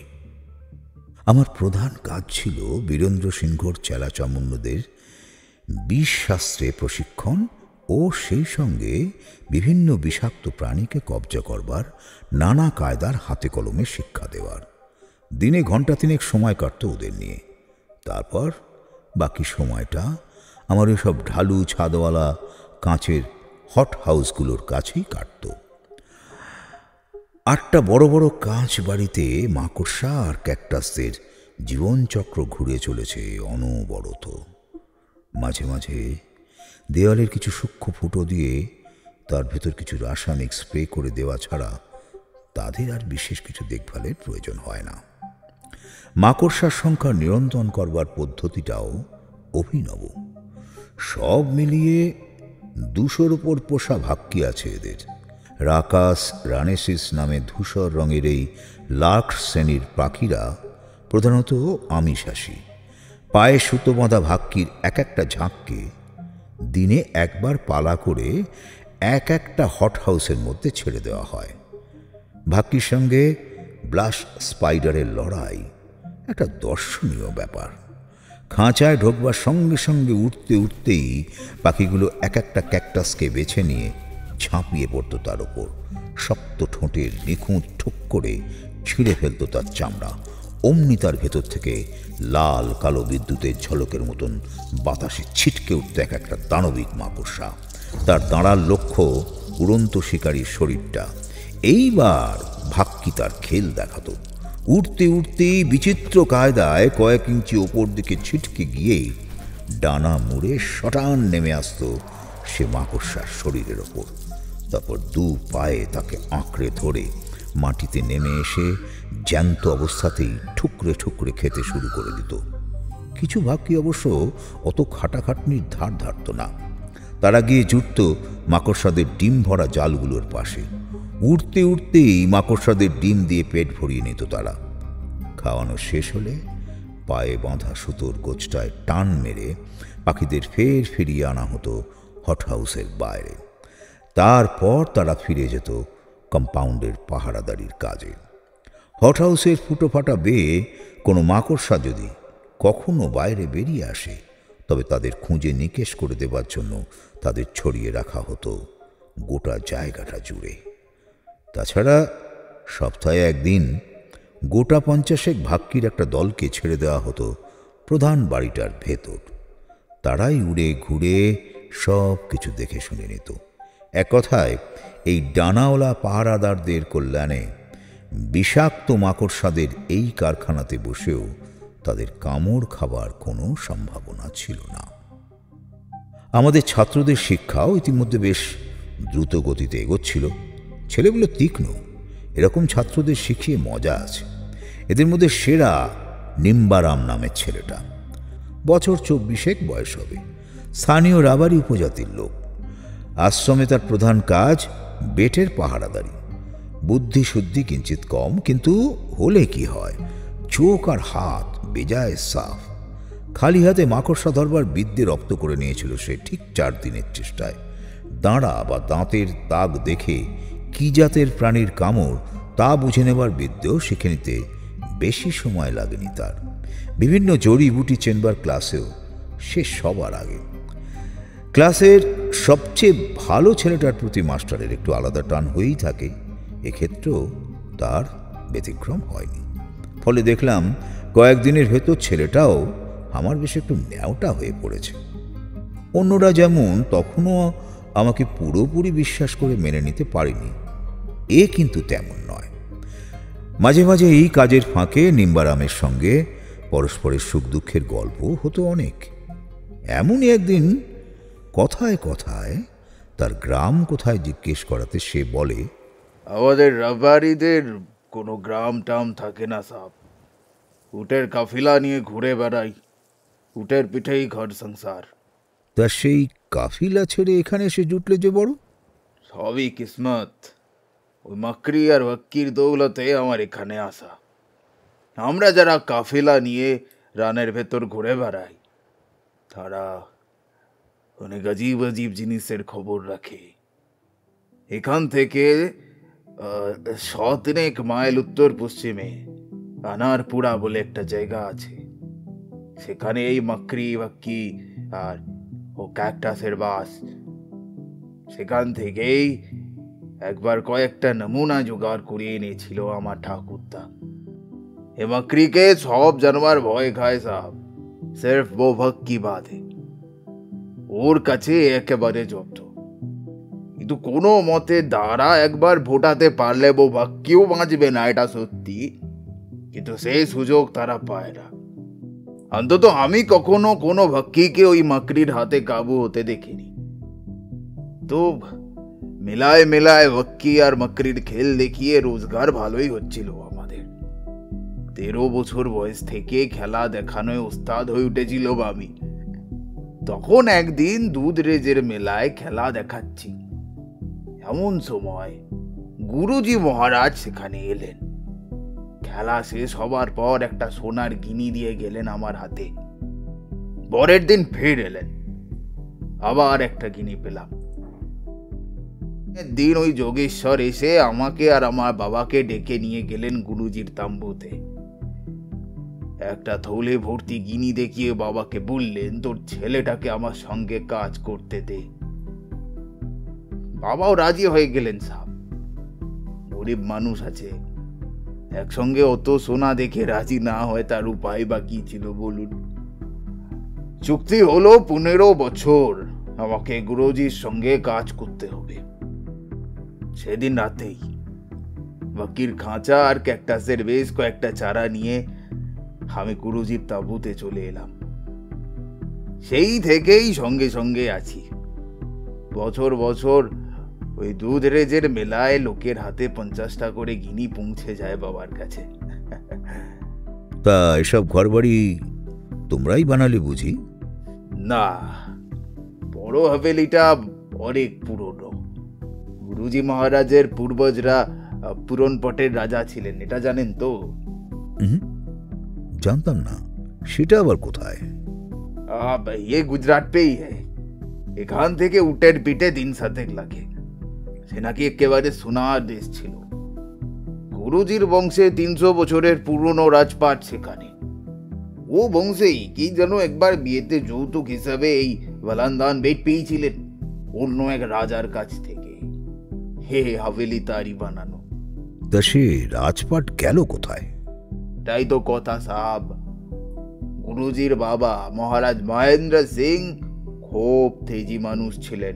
আমার প্রধান কাজ ছিল বীরেন্দ্র সিংহর চেলা চামুন্ডদের বিষ শাস্ত্রে প্রশিক্ষণ ও সেই সঙ্গে বিভিন্ন বিষাক্ত প্রাণীকে কবজা করবার নানা কায়দার হাতে কলমে শিক্ষা দেওয়ার। দিনে ঘণ্টা তিনেক সময় কাটত ওদের নিয়ে। তারপর বাকি সময়টা আমার এসব ঢালু ছাদওয়ালা কাঁচের হট হাউসগুলোর কাছেই কাটত। 8টা বড় বড় কাঁচ বাড়িতে মাকড়সা আর ক্যাকটাসদের জীবনচক্র ঘুরে চলেছে অনবরত। মাঝে মাঝে দেওয়ালের কিছু সূক্ষ্ম ফুটো দিয়ে তার ভেতর কিছু রাসায়নিক স্প্রে করে দেওয়া ছাড়া তাদের আর বিশেষ কিছু দেখভালের প্রয়োজন হয় না। মাকড়সার সংখ্যা নিয়ন্ত্রণ করবার পদ্ধতিটাও অভিনব। সব মিলিয়ে 200-র উপর পোষা ভাক্কি আছে এদের। রাকাস রানেসিস নামে ধূসর রঙের এই লার্ক শ্রেণীর পাখিরা প্রধানত আমিষাশী। পায়ে সুতো বাঁধা ভাক্কির এক একটা ঝাঁককে দিনে একবার পালা করে এক একটা হট হাউসের মধ্যে ছেড়ে দেওয়া হয়। ভাক্কির সঙ্গে ব্লাশ স্পাইডারের লড়াই একটা দর্শনীয় ব্যাপার। খাঁচায় ঢোকবার সঙ্গে সঙ্গে উঠতে উঠতেই পাখিগুলো এক একটা ক্যাকটাসকে বেছে নিয়ে ঝাঁপিয়ে পড়ত তার ওপর। শক্ত ঠোঁটের নিখুঁত ঠুক করে ছিঁড়ে ফেলত তার চামড়া। অমনি তার ভেতর থেকে লাল কালো বিদ্যুতের ঝলকের মতন বাতাসে ছিটকে উঠত এক একটা দানবিক মাকড়সা। তার দাঁড়ার লক্ষ্য উড়ন্ত শিকারীর শরীরটা। এইবার ভাক্কি তার খেল দেখাত। উঠতে উঠতেই বিচিত্র কায়দায় কয়েক ইঞ্চি ওপর দিকে ছিটকে গিয়ে ডানা মুড়ে শটান নেমে আসত সে মাকড়সার শরীরের ওপর। তারপর 2 পায়ে তাকে আঁকড়ে ধরে মাটিতে নেমে এসে জ্যান্ত অবস্থাতেই ঠুকরে ঠুকরে খেতে শুরু করে দিত। কিছু ভাক্কি অবশ্য অত খাটাখাটনির ধার ধারত না। তারা গিয়ে জুটত মাকড়সাদের ডিম ভরা জালগুলোর পাশে। উঠতে উঠতেই মাকড়সাদের ডিম দিয়ে পেট ভরিয়ে নিত তারা। খাওয়ানো শেষ হলে পায়ে বাঁধা সুতোর গোছটায় টান মেরে পাখিদের ফের ফিরিয়ে আনা হতো হট হাউসের বাইরে। তারপর তারা ফিরে যেত কম্পাউন্ডের পাহারাদারির কাজে। হট হাউসের ফুটো ফাটা বেয়ে কোনো মাকড়সা যদি কখনো বাইরে বেরিয়ে আসে তবে তাদের খুঁজে নিকেশ করে দেবার জন্য তাদের ছড়িয়ে রাখা হতো গোটা জায়গাটা জুড়ে। তাছাড়া সপ্তাহে একদিন গোটা 50 ভাক্কির একটা দলকে ছেড়ে দেওয়া হতো প্রধান বাড়িটার ভেতর। তারাই উড়ে ঘুরে সব কিছু দেখে শুনে নিত। এক কথায় এই ডানাওয়ালা পাহারাদারদের কল্যাণে বিষাক্ত মাকড়সাদের এই কারখানাতে বসেও তাদের কামড় খাবার কোনো সম্ভাবনা ছিল না। আমাদের ছাত্রদের শিক্ষাও ইতিমধ্যে বেশ দ্রুত গতিতে এগোচ্ছিল। ছেলেগুলো তীক্ষ্ণ। এরকম ছাত্রদের শিখিয়ে মজা আছে। এদের মধ্যে সেরা নিম্বারাম নামের ছেলেটা। বছর 24 বয়স হবে। স্থানীয় রাবারি উপজাতির লোক। আশ্রমে তার প্রধান কাজ বেটের পাহারাদারি। বুদ্ধি শুদ্ধি কিঞ্চিত কম, কিন্তু হলে কি হয়, চোখ আর হাত বেজায় সাফ। খালি হাতে মাকড়সা ধরবার বিদ্যে রপ্ত করে নিয়েছিল সে ঠিক 4 দিনের চেষ্টায়। দাঁড়া বা দাঁতের দাগ দেখে কি জাতের প্রাণীর কামড় তা বুঝে নেবার বিদ্যেও শিখে নিতে বেশি সময় লাগেনি তার। বিভিন্ন জড়িবুটি চেনবার ক্লাসেও সে সবার আগে। ক্লাসের সবচেয়ে ভালো ছেলেটার প্রতি মাস্টারের একটু আলাদা টান হয়েই থাকে। এক্ষেত্রেও তার ব্যতিক্রম হয়নি। ফলে দেখলাম কয়েকদিনের ভেতর ছেলেটাও আমার বেশ একটু ন্যাওটা হয়ে পড়েছে। অন্যরা যেমন তখনও আমাকে পুরোপুরি বিশ্বাস করে মেনে নিতে পারেনি, এ কিন্তু তেমন নয়। মাঝে মাঝে এই কাজের ফাঁকে নিম্বারামের সঙ্গে পরস্পরের সুখ দুঃখের গল্প হতো অনেক। এমনই একদিন কথায় কথায় তার গ্রাম কোথায় জিজ্ঞেস করাতে সে বলে, আমাদের রাবারিদের কোনো গ্রাম টাম থাকে না সাব। উটের কাফিলা নিয়ে ঘুরে বেড়াই। উটের পিঠেই ঘর সংসার। তা সেই কাফিলা ছেড়ে এখানে এসে জুটলে যে বড়? সবই কিসমত। ওই মাকড়ি আর ওয়াক্কির দৌলতে আমার এখানে আসা। আমরা যারা কাফেলা নিয়ে রানের ভেতর ঘুরে বেড়াই, তারা অনেক অজীব অজীব জিনিসের খবর রাখে। এখান থেকে 100 মাইল উত্তর পশ্চিমে আনারপুরা বলে একটা জায়গা আছে। সেখানে এই মাকড়ি ওয়াক্কি আর ও ক্যাকটাসের বাস। সেখান থেকেই একবার কয়েকটা নমুনা জোগাড় করে এনেছিল আমার ঠাকুরদা। এ মাকড়িকে সব জানোয়ার ভয় খায় সাহেব, সির্ফ वो ভক্কি বাদে। ওর কাছে একেবারে জব্দ। কিন্তু কোনো মতে দ্বারা একবার ভোটাতে পারলে ও ভক্কিও বাঁচবে না, এটা সত্যি। কিন্তু সেই সুযোগ তারা পায় না। অন্তত আমি কখনো কোনো ভক্কিকে ওই মাকড়ির হাতে কাবু হতে দেখিনি। তো মেলায় মেলায় ভক্কি আর মাকড়ির খেল দেখিয়ে রোজগার ভালোই হচ্ছিল আমাদের। 13 বছর বয়স থেকে খেলা দেখানোয় ওস্তাদ হয়ে উঠেছিল আমি। তখন একদিন দুধরেজের মেলায় খেলা দেখাচ্ছি, এমন সময় গুরুজি মহারাজ সেখানে এলেন। খেলা শেষ হবার পর একটা সোনার গিনি দিয়ে গেলেন আমার হাতে। পরের দিন ফের এলেন, আবার একটা গিনি পেলাম। দিন ওই যোগেশ্বর এসে আমাকে আর আমার বাবাকে ডেকে নিয়ে গেলেন গুরুজির তাম্বুতে। একটা থলে ভর্তি গিনি দেখিয়ে বাবাকে বললেন, তোর ছেলেটাকে আমার সঙ্গে কাজ করতে দে। বাবাও রাজি হয়ে গেলেন সাহেব। গরিব মানুষ আছে, একসঙ্গে অত সোনা দেখে রাজি না হয় তার উপায় বা কি ছিল বলুন। চুক্তি হলো 15 বছর আমাকে গুরুজির সঙ্গে কাজ করতে হবে। সেদিন রাতেই ওয়াক্কির খাঁচা আর ক্যাকটাসের বেশ কয়েকটা চারা নিয়ে আমি গুরুজির তাঁবুতে চলে এলাম। সেই থেকেই সঙ্গে সঙ্গে আছি। বছর বছর ওই দুধরেজের মেলায় লোকের হাতে 50টা করে গিনি পৌঁছে যায় বাবার কাছে। তা এসব ঘরবাড়ি তোমরাই বানালে বুঝি? না, বড় হাভেলিটা অনেক পুরনো। গুরুজি মহারাজের পূর্বজরা পুরনপটের রাজা ছিলেন, এটা জানেন তো? জানতাম না। সেটা আবার কোথায়? ये गुजरात पे ही है। এখান থেকে উটের পিঠে 3 সাতেক লাগে। সে নাকি একেবারে সোনার দেশ ছিল। গুরুজির বংশে 300 বছরের পুরনো রাজপাট সেখানে। ও বংশেই কি যেন একবার বিয়েতে যৌতুক হিসাবে এই ওয়ালান্দান বেট পেয়েছিলেন অন্য এক রাজার কাছ থেকে। হে হাভেলি তারি বানানো। তা সে রাজপাট গেল কোথায়? তাই তো কথা সাহেব। গুরুজির বাবা মহারাজ মহেন্দ্র সিং খুব তেজি মানুষ ছিলেন।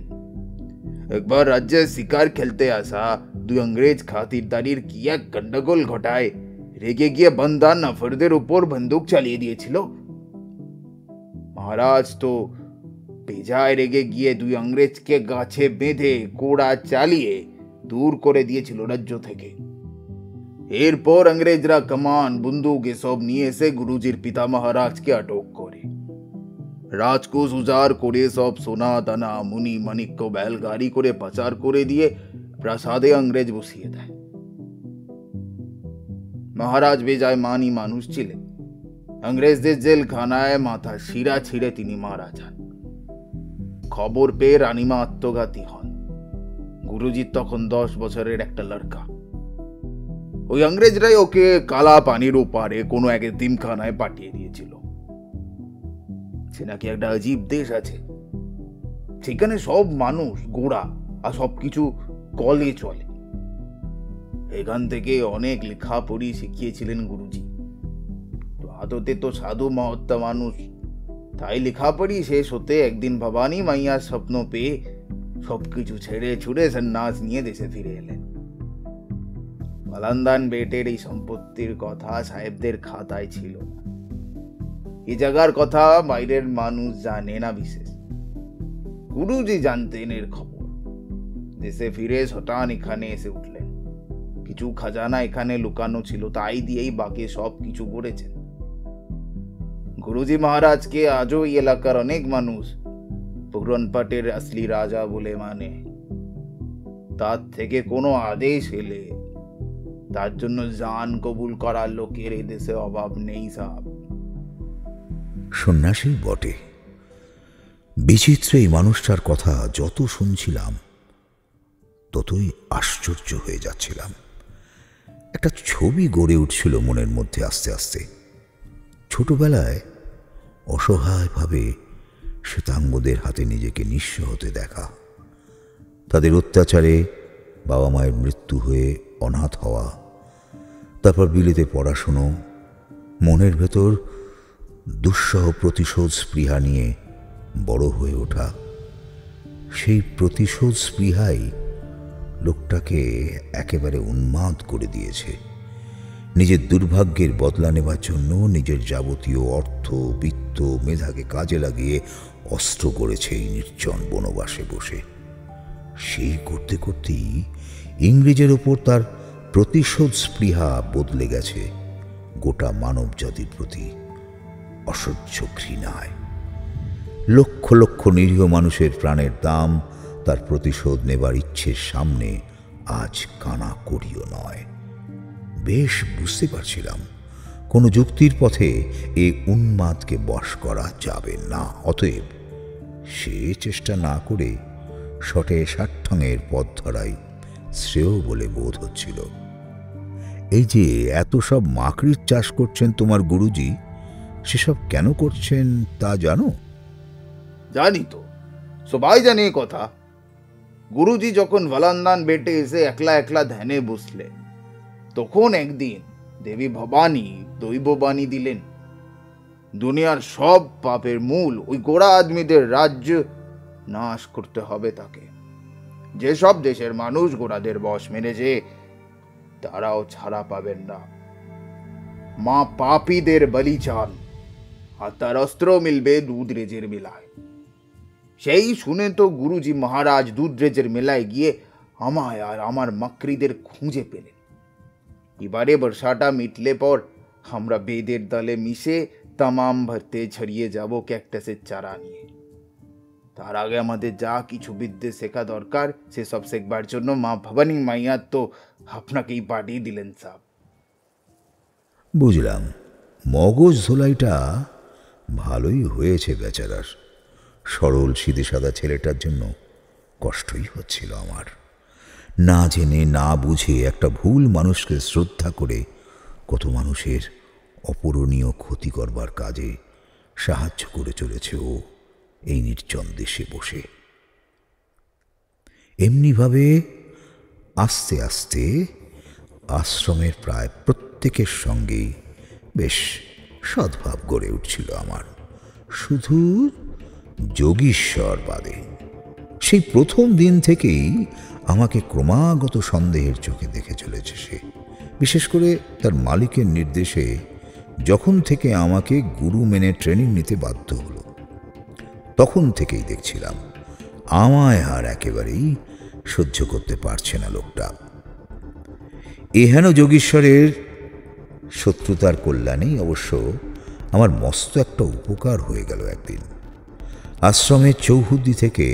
একবার রাজ্যে শিকার খেলতে আসা 2 अंग्रेज খাতিরদারির কি এক গন্ডগোল ঘটায় রেগে গিয়ে বন্দা নফরদের উপর বন্দুক চালিয়ে দিয়েছিল। মহারাজ তো বেজায় রেগে গিয়ে 2 अंग्रेजকে গাছে বেঁধে কোড়া চালিয়ে দূর করে দিয়েছিল রাজ্য থেকে। এরপর अंग्रेजরা কামান বন্দুক এসব নিয়ে এসে গুরুজির পিতা মহারাজকে আটক করে। রাজকোষ উজাড় করে সব সোনা দানা মুনি মানিক্য বেলগাড়ি করে পাচার করে দিয়ে প্রাসাদে अंग्रेज বসিয়ে দেয়। মহারাজ বেজায় মানি মানুষ ছিলেন। अंग्रेजদের জেলখানায় মাথা শিরা ছিঁড়ে তিনি মারা যান। খবর পেয়ে রানীমা আত্মঘাতী হন। গুরুজির তখন 10 বছরের একটা লড়কা। ওই अंग्रेजরাই ওকে কালা পানির ওপারে কোনো এক এতিমখানায় পাঠিয়ে দিয়েছিল। সে নাকি একটা অজীব দেশ আছে, সেখানে সব মানুষ গোড়া আর সবকিছু কলে চলে। এখান থেকে অনেক লেখাপড়ি শিখিয়েছিলেন গুরুজি। তো আদতে তো সাধু মহাত্মা মানুষ, তাই লেখাপড়ি শেষ হতে একদিন ভবানী মাইয়ার স্বপ্ন পেয়ে সবকিছু ছেড়ে ছুড়ে সন্ন্যাস নিয়ে দেশে ফিরে এলেন। ওয়ালান্দান বেটের এই সম্পত্তির কথা সাহেবদের খাতায় ছিল না। এই জায়গার কথা বাইরের মানুষ জানে না বিশেষ। গুরুজি জানতেন এর খবর। দেশে ফিরে শটান এখানে এসে উঠলেন। কিছু খাজানা এখানে লুকানো ছিল, তাই দিয়েই বাকি সব কিছু গড়েছেন। গুরুজি মহারাজকে আজও এই এলাকার অনেক মানুষ পুরনপটের আসলি রাজা বলে মানে। তার থেকে কোনো আদেশ এলে তার জন্য জান কবুল করার লোকের এই দেশে অভাব নেই সাহেব। সন্ন্যাসী বটে, বিচিত্র এই মানুষটার কথা যত শুনছিলাম ততই আশ্চর্য হয়ে যাচ্ছিলাম। একটা ছবি গড়ে উঠছিল মনের মধ্যে আস্তে আস্তে। ছোটবেলায় অসহায়ভাবে শ্বেতাঙ্গদের হাতে নিজেকে নিঃস্ব হতে দেখা, তাদের অত্যাচারে বাবা মায়ের মৃত্যু হয়ে অনাথ হওয়া, তারপর বিলেতে পড়াশুনো, মনের ভেতর দুঃসহ প্রতিশোধ স্পৃহা নিয়ে বড় হয়ে ওঠা। সেই প্রতিশোধ স্পৃহাই লোকটাকে একেবারে উন্মাদ করে দিয়েছে। নিজের দুর্ভাগ্যের বদলা নেবার জন্য নিজের যাবতীয় অর্থ, বিত্ত, মেধাকে কাজে লাগিয়ে অস্ত্র গড়েছে এই নির্জন বনবাসে বসে। সেই করতে করতেই ইংরেজের ওপর তার প্রতিশোধ স্পৃহা বদলে গেছে গোটা মানব জাতির প্রতি অসহ্য ঘৃণায়। লক্ষ লক্ষ নিরীহ মানুষের প্রাণের দাম তার প্রতিশোধ নেবার ইচ্ছের সামনে আজ কানা করিও নয়। বেশ বুঝতে পারছিলাম কোনো যুক্তির পথে এই উন্মাদকে বশ করা যাবে না। অতএব সে চেষ্টা না করে শটে ষাট্ঠঙের পথ ধরাই শ্রেয় বলে বোধ হচ্ছিল। এই যে এত সব মাকড়ির চাষ করছেন তোমার গুরুজি, সেসব কেন করছেন তা জানো? জানি তো, সবাই জানে এ কথা। গুরুজি যখন ভালান্দান বেটে এসে একলা একলা ধ্যানে বসলেন, তখন একদিন দেবী ভবানী দৈববাণী দিলেন, দুনিয়ার সব পাপের মূল ওই গোড়া আদমিদের রাজ্য নাশ করতে হবে তাকে। যেসব দেশের মানুষ গোড়াদের বশ মেনেছে তারাও ছাড়া পাবেন না। মা পাপীদের বলি চান আর তার অস্ত্র মিলবে দুধরেজের মেলায়। সেই শুনে তো গুরুজি মহারাজ দুধরেজের মেলায় গিয়ে আমায় আর আমার মাকড়িদের খুঁজে পেলেন। এবারে বর্ষাটা মিটলে পর আমরা বেদের দলে মিশে তামাম ভরতে ছড়িয়ে যাব ক্যাকটাসের চারা নিয়ে। তার আগে আমাদের যা কিছু বিদ্যে শেখা দরকার সেসব শেখবার জন্য মা ভবানী মাইয়া তো আপনাকেই পাঠিয়ে দিলেন সাহেব। বুঝলাম, মগজ ধোলাইটা ভালোই হয়েছে বেচারার। সরল সিধে সাদা ছেলেটার জন্য কষ্টই হচ্ছিল আমার। না জেনে না বুঝে একটা ভুল মানুষকে শ্রদ্ধা করে কত মানুষের অপূরণীয় ক্ষতি করবার কাজে সাহায্য করে চলেছে ও এই নির্জন দেশে বসে। এমনিভাবে আস্তে আস্তে আশ্রমের প্রায় প্রত্যেকের সঙ্গেই বেশ সদ্ভাব গড়ে উঠছিল আমার, শুধু যোগীশ্বর বাদে। সেই প্রথম দিন থেকেই আমাকে ক্রমাগত সন্দেহের চোখে দেখে চলেছে সে। বিশেষ করে তার মালিকের নির্দেশে যখন থেকে আমাকে গুরু মেনে ট্রেনিং নিতে বাধ্য হলো, তখন থেকেই দেখছিলাম আমায় আর একেবারেই সহ্য করতে পারছে না লোকটা। এহেন যোগীশ্বরের শত্রুতার কল্যাণেই অবশ্য আমার মস্ত একটা উপকার হয়ে গেল একদিন। আশ্রমের চৌহদ্দি থেকে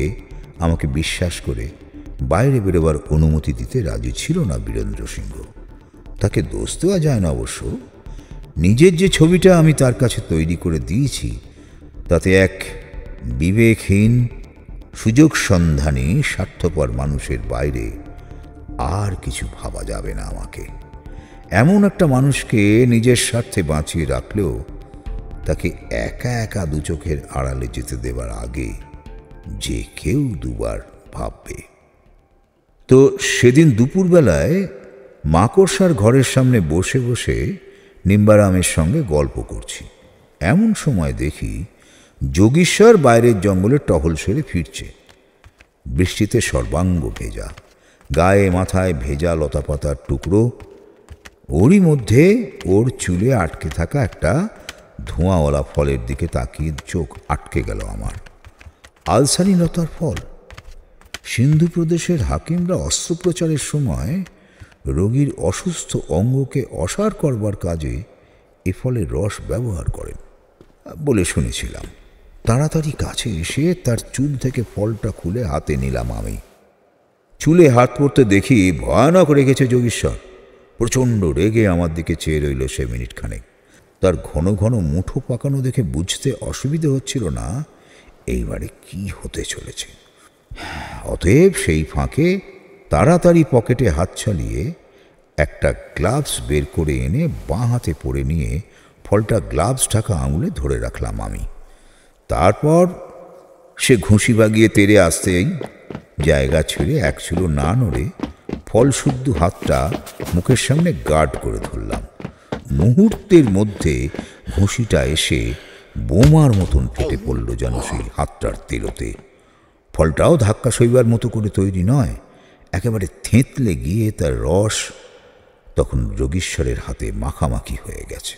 আমাকে বিশ্বাস করে বাইরে বেরোবার অনুমতি দিতে রাজি ছিল না বীরেন্দ্র সিংহ। তাকে দোষ দেওয়া যায় না অবশ্য। নিজের যে ছবিটা আমি তার কাছে তৈরি করে দিয়েছি তাতে এক বিবেকহীন, সুযোগ সন্ধানী, স্বার্থপর মানুষের বাইরে আর কিছু ভাবা যাবে না আমাকে। এমন একটা মানুষকে নিজের স্বার্থে বাঁচিয়ে রাখলেও তাকে একা একা দু চোখের আড়ালে যেতে দেবার আগে যে কেউ দুবার ভাববে। তো সেদিন দুপুরবেলায় মাকড়সার ঘরের সামনে বসে বসে নিম্বারামের সঙ্গে গল্প করছি, এমন সময় দেখি যোগীশ্বর বাইরের জঙ্গলে টহল সেরে ফিরছে। বৃষ্টিতে সর্বাঙ্গ ভেজা, গায়ে মাথায় ভেজা লতাপাতার টুকরো, ওরই মধ্যে ওর চুলে আটকে থাকা একটা ধোঁয়াওয়ালা ফলের দিকে তাকিয়ে চোখ আটকে গেল আমার। আলসারি লতার ফল। সিন্ধু প্রদেশের হাকিমরা অস্ত্রোপচারের সময় রোগীর অসুস্থ অঙ্গকে অসার করবার কাজে এ ফলের রস ব্যবহার করেন বলে শুনেছিলাম। তাড়াতাড়ি কাছে এসে তার চুল থেকে ফলটা খুলে হাতে নিলাম আমি। চুলে হাত পড়তে দেখি ভয়ানক রেগেছে যোগীশ্বর। প্রচণ্ড রেগে আমার দিকে চেয়ে রইল সে মিনিট খানেক। তার ঘন ঘন মুঠো পাকানো দেখে বুঝতে অসুবিধে হচ্ছিল না এইবারে কি হতে চলেছে। অতএব সেই ফাঁকে তাড়াতাড়ি পকেটে হাত চালিয়ে একটা গ্লাভস বের করে এনে বাঁ হাতে পরে নিয়ে ফলটা গ্লাভস ঢাকা আঙুলে ধরে রাখলাম আমি। তারপর সে ঘুষি বাগিয়ে তেড়ে আসতেই জায়গা ছেড়ে এক চুলো না নড়ে ফল শুদ্ধ হাতটা মুখের সামনে গার্ড করে ধরলাম। মুহূর্তের মধ্যে ঘুষিটা এসে বোমার মতন ফেটে পড়ল যেন সেই হাতটার তেলোতে। ফলটাও ধাক্কা সইবার মতো করে তৈরি নয়, একেবারে থেঁতলে গিয়ে তার রস তখন যোগীশ্বরের হাতে মাখামাখি হয়ে গেছে।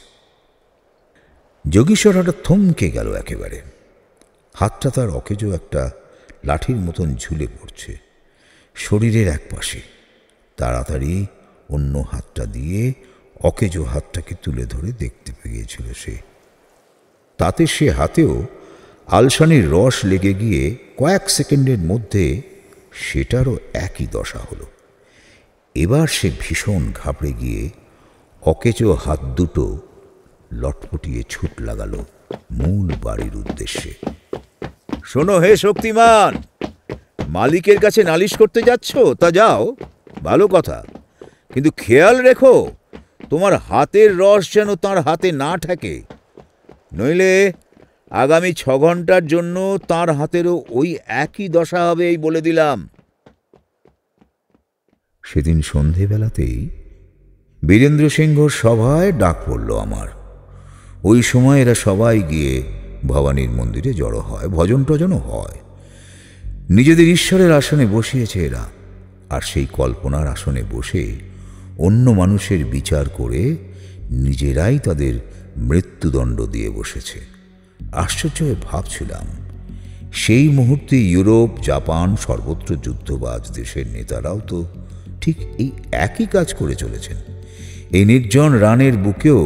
যোগীশ্বর হঠাৎ থমকে গেল একেবারে। হাতটা তার অকেজো একটা লাঠির মতন ঝুলে পড়ছে শরীরের এক পাশে। তাড়াতাড়ি অন্য হাতটা দিয়ে অকেজো হাতটাকে তুলে ধরে দেখতে পেয়েছিল সে। তাতে সে হাতেও আলসানির রস লেগে গিয়ে কয়েক সেকেন্ডের মধ্যে সেটারও একই দশা হলো। এবার সে ভীষণ ঘাবড়ে গিয়ে অকেজো হাত দুটো লটপটিয়ে ছুট লাগালো মূল বাড়ির উদ্দেশ্যে। শোনো হে শক্তিমান, মালিকের কাছে নালিশ করতে যাচ্ছ তা যাও, ভালো কথা, কিন্তু খেয়াল রেখো তোমার হাতের রস যেন তাঁর হাতে না ঠেকে, নইলে আগামী 6 ঘন্টার জন্য তাঁর হাতেরও ওই একই দশা হবে, এই বলে দিলাম। সেদিন সন্ধেবেলাতেই বীরেন্দ্র সিংহর সভায় ডাক পড়ল আমার। ওই সময় এরা সবাই গিয়ে ভবানীর মন্দিরে জড়ো হয়, ভজন টজনও হয়। নিজেদের ঈশ্বরের আসনে বসিয়েছে এরা, আর সেই কল্পনার আসনে বসে অন্য মানুষের বিচার করে নিজেরাই তাদের মৃত্যুদণ্ড দিয়ে বসেছে। আশ্চর্য হয়ে ভাবছিলাম, সেই মুহূর্তে ইউরোপ, জাপান, সর্বত্র যুদ্ধবাজ দেশের নেতারাও তো ঠিক এই একই কাজ করে চলেছেন। এই নির্জন রানের বুকেও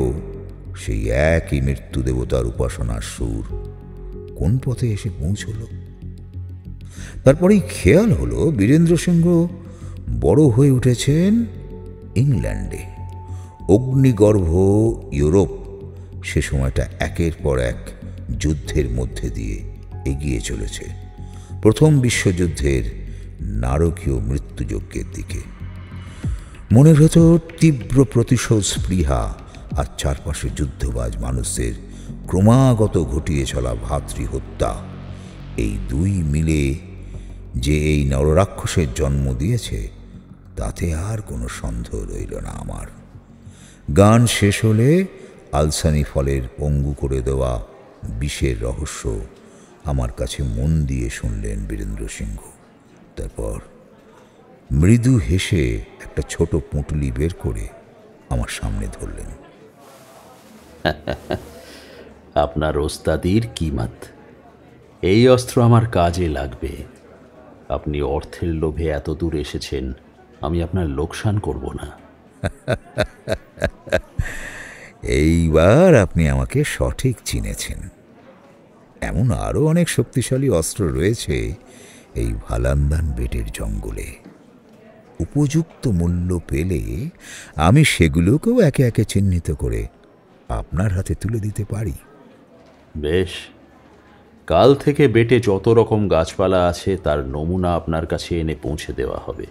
সেই একই মৃত্যু দেবতার উপাসনার সুর কোন পথে এসে পৌঁছল। তারপরেই খেয়াল হলো বীরেন্দ্র সিংহ বড় হয়ে উঠেছেন ইংল্যান্ডে। অগ্নিগর্ভ ইউরোপ সে সময়টা একের পর এক যুদ্ধের মধ্যে দিয়ে এগিয়ে চলেছে প্রথম বিশ্বযুদ্ধের নারকীয় মৃত্যুযজ্ঞের দিকে। মনের ভেতর তীব্র প্রতিশোধ স্পৃহা আর চারপাশে যুদ্ধবাজ মানুষদের ক্রমাগত ঘটিয়ে চলা ভাতৃহত্যা, এই দুই মিলে যে এই নররাক্ষসের জন্ম দিয়েছে তাতে আর কোনো সন্দেহ রইল না আমার। গান শেষ হলে আলসানি ফলের পঙ্গু করে দেওয়া বিষের রহস্য আমার কাছে মন দিয়ে শুনলেন বীরেন্দ্র সিংহ। তারপর মৃদু হেসে একটা ছোট পুঁটুলি বের করে আমার সামনে ধরলেন। আপনার ওস্তাদির কিমাত, এই অস্ত্র আমার কাজে লাগবে। আপনি অর্থের লোভে এত দূর এসেছেন, আমি আপনার লোকসান করব না। এইবার আপনি আমাকে সঠিক চিনেছেন। এমন আরও অনেক শক্তিশালী অস্ত্র রয়েছে এই ভালান্দান বেটের জঙ্গলে। উপযুক্ত মূল্য পেলে আমি সেগুলোকেও একে একে চিহ্নিত করে আপনার হাতে তুলে দিতে পারি। বেশ, কাল থেকে বেটে যত রকম গাছপালা আছে তার নমুনা আপনার কাছে এনে পৌঁছে দেওয়া হবে।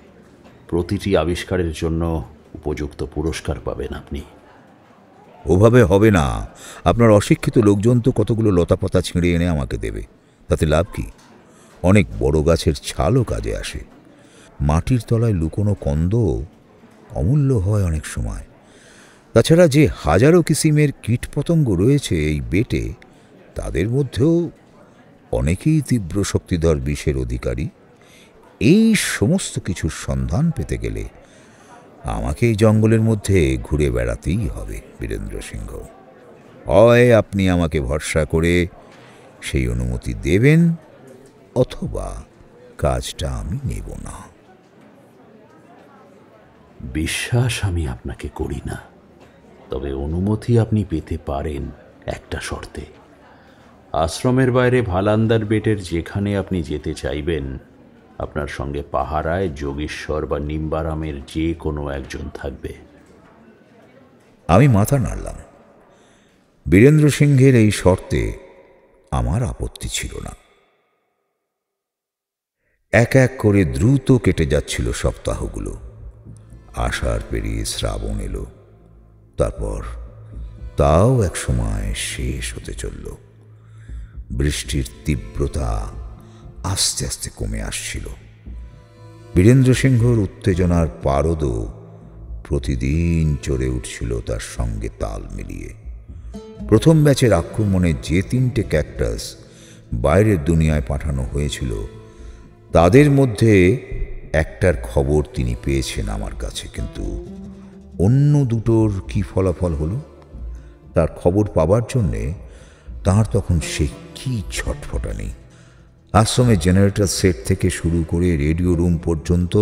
প্রতিটি আবিষ্কারের জন্য উপযুক্ত পুরস্কার পাবেন আপনি। ওভাবে হবে না। আপনার অশিক্ষিত লোকজন তো কতগুলো লতাপাতা ছিঁড়ে এনে আমাকে দেবে, তাতে লাভ কি? অনেক বড় গাছের ছালও কাজে আসে। মাটির তলায় লুকোনো কন্দ অমূল্য হয় অনেক সময়। তাছাড়া যে হাজারো কিসিমের কীটপতঙ্গ রয়েছে এই বেটে, তাদের মধ্যেও অনেকেই তীব্র শক্তিধর বিষের অধিকারী। এই সমস্ত কিছুর সন্ধান পেতে গেলে আমাকে এই জঙ্গলের মধ্যে ঘুরে বেড়াতেই হবে বীরেন্দ্র সিংহ। হয় আপনি আমাকে ভরসা করে সেই অনুমতি দেবেন, অথবা কাজটা আমি নেব না। বিশ্বাস আমি আপনাকে করি না, তবে অনুমতি আপনি পেতে পারেন একটা শর্তে। আশ্রমের বাইরে ভালান্দার বেটের যেখানে আপনি যেতে চাইবেন আপনার সঙ্গে পাহারায় যোগেশ্বর বা নিম্বারামের যে কোনো একজন থাকবে। আমি মাথা নাড়লাম। বীরেন্দ্র সিংহের এই শর্তে আমার আপত্তি ছিল না। এক এক করে দ্রুত কেটে যাচ্ছিল সপ্তাহগুলো। আষাঢ় পেরিয়ে শ্রাবণ এলো, তারপর তাও এক সময় শেষ হতে চলল। বৃষ্টির তীব্রতা আস্তে আস্তে কমে আসছিল। বীরেন্দ্র সিংহর উত্তেজনার পারদও প্রতিদিন চড়ে উঠছিল তার সঙ্গে তাল মিলিয়ে। প্রথম ব্যাচের আক্রমণে যে 3টে ক্যাকটাস বাইরের দুনিয়ায় পাঠানো হয়েছিল, তাদের মধ্যে একটার খবর তিনি পেয়েছেন আমার কাছে, কিন্তু অন্য দুটোর কি ফলাফল হলো তার খবর পাবার জন্যে তাঁর তখন সে কি ছটফটানি। আশ্রমের জেনারেটর সেট থেকে শুরু করে রেডিও রুম পর্যন্ত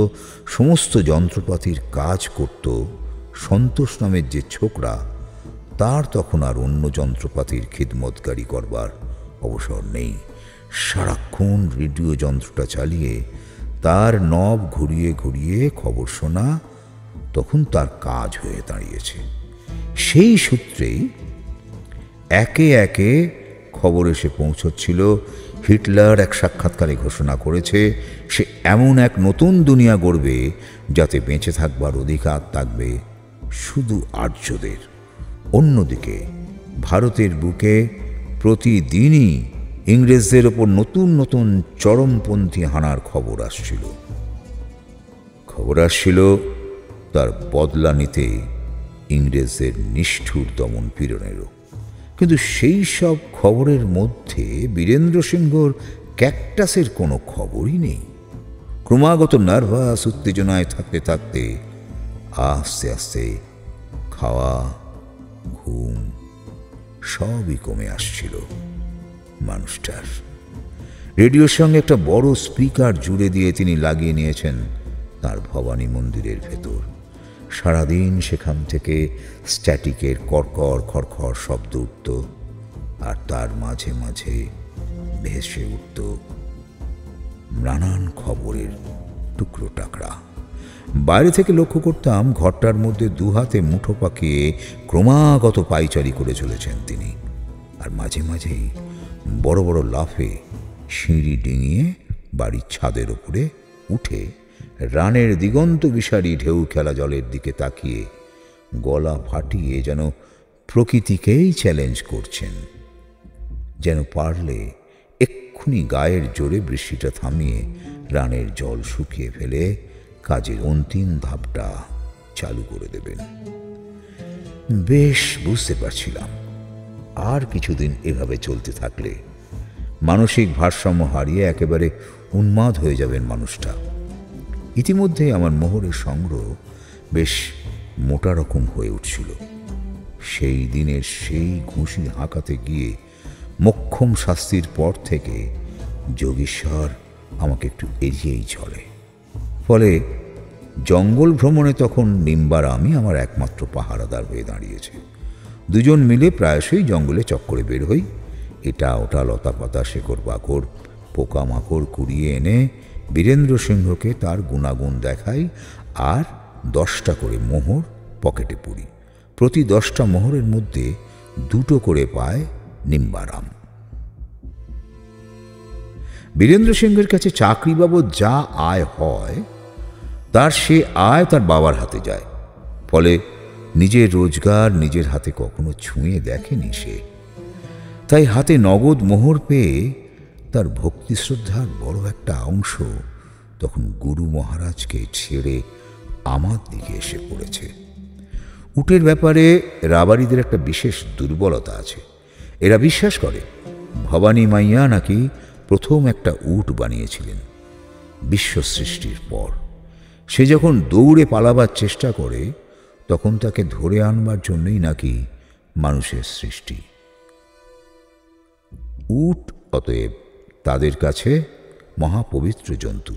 সমস্ত যন্ত্রপাতির কাজ করত সন্তোষ নামের যে ছোকরা, তার তখন আর অন্য যন্ত্রপাতির খিদমতগারি করবার অবসর নেই। সারাক্ষণ রেডিও যন্ত্রটা চালিয়ে তার নব ঘুরিয়ে ঘুরিয়ে খবর শোনা তখন তার কাজ হয়ে দাঁড়িয়েছে। সেই সূত্রেই একে একে খবর এসে পৌঁছচ্ছিল হিটলার এক সাক্ষাৎকারে ঘোষণা করেছে সে এমন এক নতুন দুনিয়া গড়বে যাতে বেঁচে থাকবার অধিকার থাকবে শুধু আর্যদের। অন্যদিকে ভারতের বুকে প্রতিদিনই ইংরেজদের ওপর নতুন নতুন চরমপন্থী হানার খবর আসছিল তার বদলা নিতে ইংরেজদের নিষ্ঠুর দমন পীড়নেরও। কিন্তু সেই সব খবরের মধ্যে বীরেন্দ্র সিংহর ক্যাকটাসের কোনো খবরই নেই। ক্রমাগত নার্ভাস উত্তেজনায় থাকতে থাকতে আস্তে আস্তে খাওয়া, ঘুম সবই কমে আসছিল মানুষটার। রেডিওর সঙ্গে একটা বড় স্পিকার জুড়ে দিয়ে তিনি লাগিয়ে নিয়েছেন তার ভবানী মন্দিরের ভেতর। সারাদিন সেখান থেকে স্ট্যাটিকের কড়কড় খড়খড় শব্দ উঠত, আর তার মাঝে মাঝে ভেসে উঠত নানান খবরের টুকরো টাকরা। বাইরে থেকে লক্ষ্য করতাম ঘরটার মধ্যে দুহাতে মুঠো পাকিয়ে ক্রমাগত পাইচারি করে চলেছেন তিনি, আর মাঝে মাঝেই বড় বড় লাফে সিঁড়ি ডিঙিয়ে বাড়ির ছাদের ওপরে উঠে রানের দিগন্ত বিসারী ঢেউ খেলা জলের দিকে তাকিয়ে গলা ফাটিয়ে যেন প্রকৃতিকেই চ্যালেঞ্জ করছেন, যেন পারলে এক্ষুনি গায়ের জোরে বৃষ্টিটা থামিয়ে রানের জল শুকিয়ে ফেলে কাজের অন্তিম ধাপটা চালু করে দেবেন। বেশ বুঝতে পারছিলাম আর কিছুদিন এভাবে চলতে থাকলে মানসিক ভারসাম্য হারিয়ে একেবারে উন্মাদ হয়ে যাবেন মানুষটা। ইতিমধ্যে আমার মোহরের সংগ্রহ বেশ মোটা রকম হয়ে উঠছিল। সেই দিনের সেই ঘুষি হাঁকাতে গিয়ে মোক্ষম শাস্তির পর থেকে যোগেশ্বর আমাকে একটু এড়িয়েই চলে। ফলে জঙ্গল ভ্রমণে তখন নিম্বারামই আমার একমাত্র পাহারাদার হয়ে দাঁড়িয়েছে। দুজন মিলে প্রায়শই জঙ্গলে চক্করে বের হই। এটা ওটা লতা পাতা শেকড় বাকড় পোকামাকড় কুড়িয়ে এনে বীরেন্দ্র সিংহকে তার গুণাগুণ দেখাই, আর 10টা করে মোহর পকেটে পুরি। প্রতি 10টা মোহরের মধ্যে 2টো করে পায় নিম্বারাম। বীরেন্দ্র সিংহের কাছে চাকরি বাবদ যা আয় হয় তার সে আয় তার বাবার হাতে যায়। ফলে নিজের রোজগার নিজের হাতে কখনো ছুঁয়ে দেখেনি সে। তাই হাতে নগদ মোহর পেয়ে তার ভক্তি শ্রদ্ধার বড় একটা অংশ তখন গুরু মহারাজকে ছেড়ে আমার দিকে এসে পড়েছে। উটের ব্যাপারে রাবারিদের একটা বিশেষ দুর্বলতা আছে। এরা বিশ্বাস করে ভবানী মাইয়া নাকি প্রথম একটা উট বানিয়েছিলেন বিশ্ব সৃষ্টির পর। সে যখন দৌড়ে পালাবার চেষ্টা করে তখন তাকে ধরে আনবার জন্যই নাকি মানুষের সৃষ্টি। উট অতএব তাদের কাছে মহাপবিত্র জন্তু।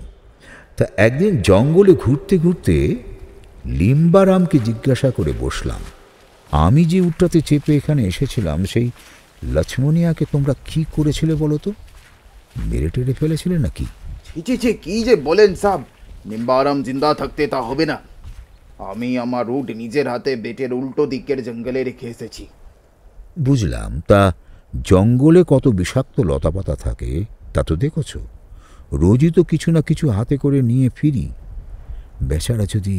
তা একদিন জঙ্গলে ঘুরতে ঘুরতে লিম্বারামকে জিজ্ঞাসা করে বসলাম, আমি যে উটটাতে চেপে এখানে এসেছিলাম সেই লক্ষ্মণিয়াকে তোমরা কি করেছিলে বলো তো? মেরে টেরে ফেলেছিলে নাকি? ছি ছি, কি যে বলেন সাব, নিম্বারাম জিন্দা থাকতে তা হবে না। আমি আমার রুট নিজের হাতে বেটের উল্টো দিকের জঙ্গলে রেখে এসেছি। বুঝলাম, তা জঙ্গলে কত বিষাক্ত লতাপাতা থাকে তা তো দেখেছ। রোজই তো কিছু না কিছু হাতে করে নিয়ে ফিরি। বেচারা যদি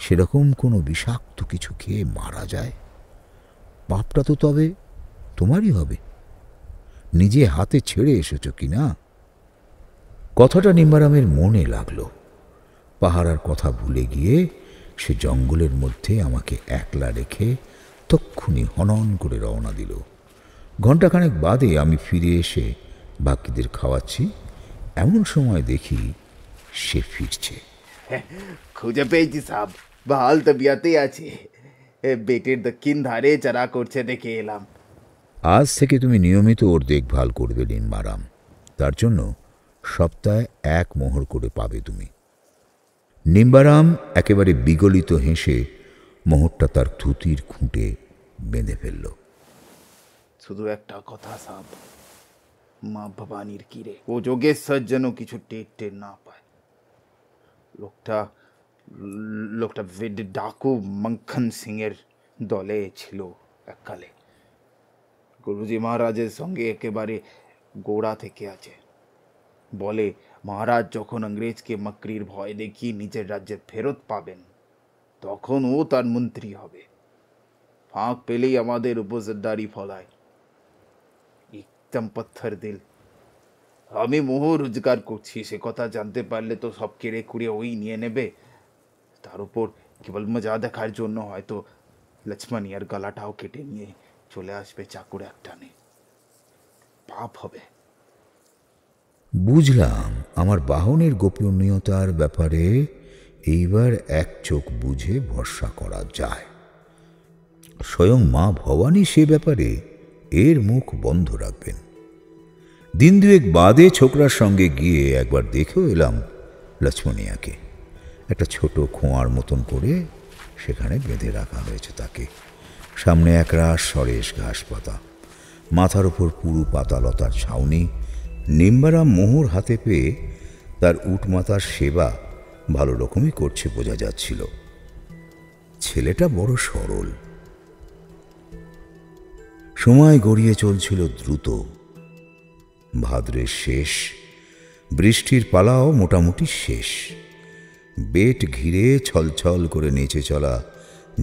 সেরকম কোনো বিষাক্ত কিছু খেয়ে মারা যায়, পাপটা তো তবে তোমারই হবে। নিজে হাতে ছেড়ে এসেছ কি না। কথাটা নিম্বারামের মনে লাগলো। পাহারার কথা ভুলে গিয়ে সে জঙ্গলের মধ্যে আমাকে একলা রেখে তক্ষুনি হনন করে রওনা দিল। ঘণ্টাখানেক বাদে আমি ফিরে এসে বাকিদের খাওয়াচ্ছি, এমন সময় দেখি সে ফিরছে। খুঁজে পেয়েছি সাব, বহাল তবিয়াতে আছে। বেটের দক্ষিণ ধারে চারা করছে দেখে এলাম। আজ থেকে তুমি নিয়মিত ওর দেখভাল করবে নিম্বারাম। তার জন্য সপ্তাহে 1 মোহর করে পাবে তুমি। নিম্বারাম একেবারে বিগলিত হেসে মোহরটা তার থুতির খুঁটে বেঁধে ফেলল। শুধু একটা কথা সাব, মা ভবানীর কিরে ও যোগেশ্বর যেন কিছু টের না পায়। লোকটা ডাকু মঙ্খন সিং এর দলে ছিল এককালে। গুরুজি মহারাজের সঙ্গে একেবারে গোড়া থেকে আছে। বলে মহারাজ যখন ইংরেজকে মকরির ভয় দেখিয়ে নিজের রাজ্যে ফেরত পাবেন, তখন ও তার মন্ত্রী হবে। ফাঁক পেলেই আমাদের উপর জদ্দারি ফলায়। একদম পাথর দিল। আমি মোহ রোজগার করছি সে কথা জানতে পারলে তো সব কেড়ে কুড়ে ওই নিয়ে নেবে। তার উপর কেবল মজা দেখার জন্য হয়তো লক্ষ্মণ ইয়ার গলাটাও কেটে নিয়ে চলে আসবে চাকুর একটানে। পাপ হবে। বুঝলাম, আমার বাহনের গোপনীয়তার ব্যাপারে এইবার এক চোখ বুঝে ভরসা করা যায়। স্বয়ং মা ভবানী সে ব্যাপারে এর মুখ বন্ধ রাখবেন। দিন 2 বাদে ছোকরার সঙ্গে গিয়ে একবার দেখেও এলাম লক্ষ্মণিয়াকে। একটা ছোট খোঁয়ার মতন করে সেখানে বেঁধে রাখা হয়েছে তাকে। সামনে একরাশ সরেস ঘাস পাতা, মাথার ওপর পুরু পাতালতার ছাউনি। নিম্বারাম মোহর হাতে পেয়ে তার উটমাতার সেবা ভালো রকমই করছে বোঝা যাচ্ছিল। ছেলেটা বড় সরল। সময় গড়িয়ে চলছিল দ্রুত। ভাদ্রের শেষ, বৃষ্টির পালাও মোটামুটি শেষ। বেট ঘিরে ছলছল করে নেচে চলা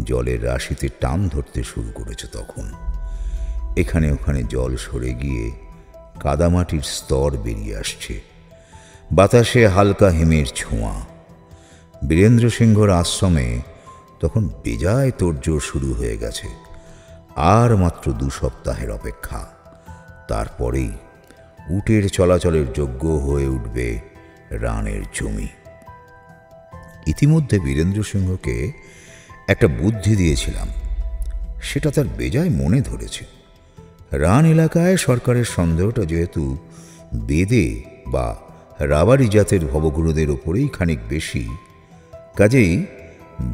জলের রাশিতে টান ধরতে শুরু করেছে তখন। এখানে ওখানে জল সরে গিয়ে কাদামাটির স্তর বেরিয়ে আসছে। বাতাসে হালকা হিমের ছোঁয়া। বীরেন্দ্র সিংহর আশ্রমে তখন বেজায় তোড়জোড় শুরু হয়ে গেছে। আর মাত্র 2 সপ্তাহের অপেক্ষা, তারপরেই উটের চলাচলের যোগ্য হয়ে উঠবে রানের জমি। ইতিমধ্যে বীরেন্দ্র সিংহকে একটা বুদ্ধি দিয়েছিলাম, সেটা তার বেজায় মনে ধরেছে। রান এলাকায় সরকারের সন্দেহটা যেহেতু বেদে বা রাবারি জাতের ভবগুরুদের ওপরেই খানিক বেশি, কাজেই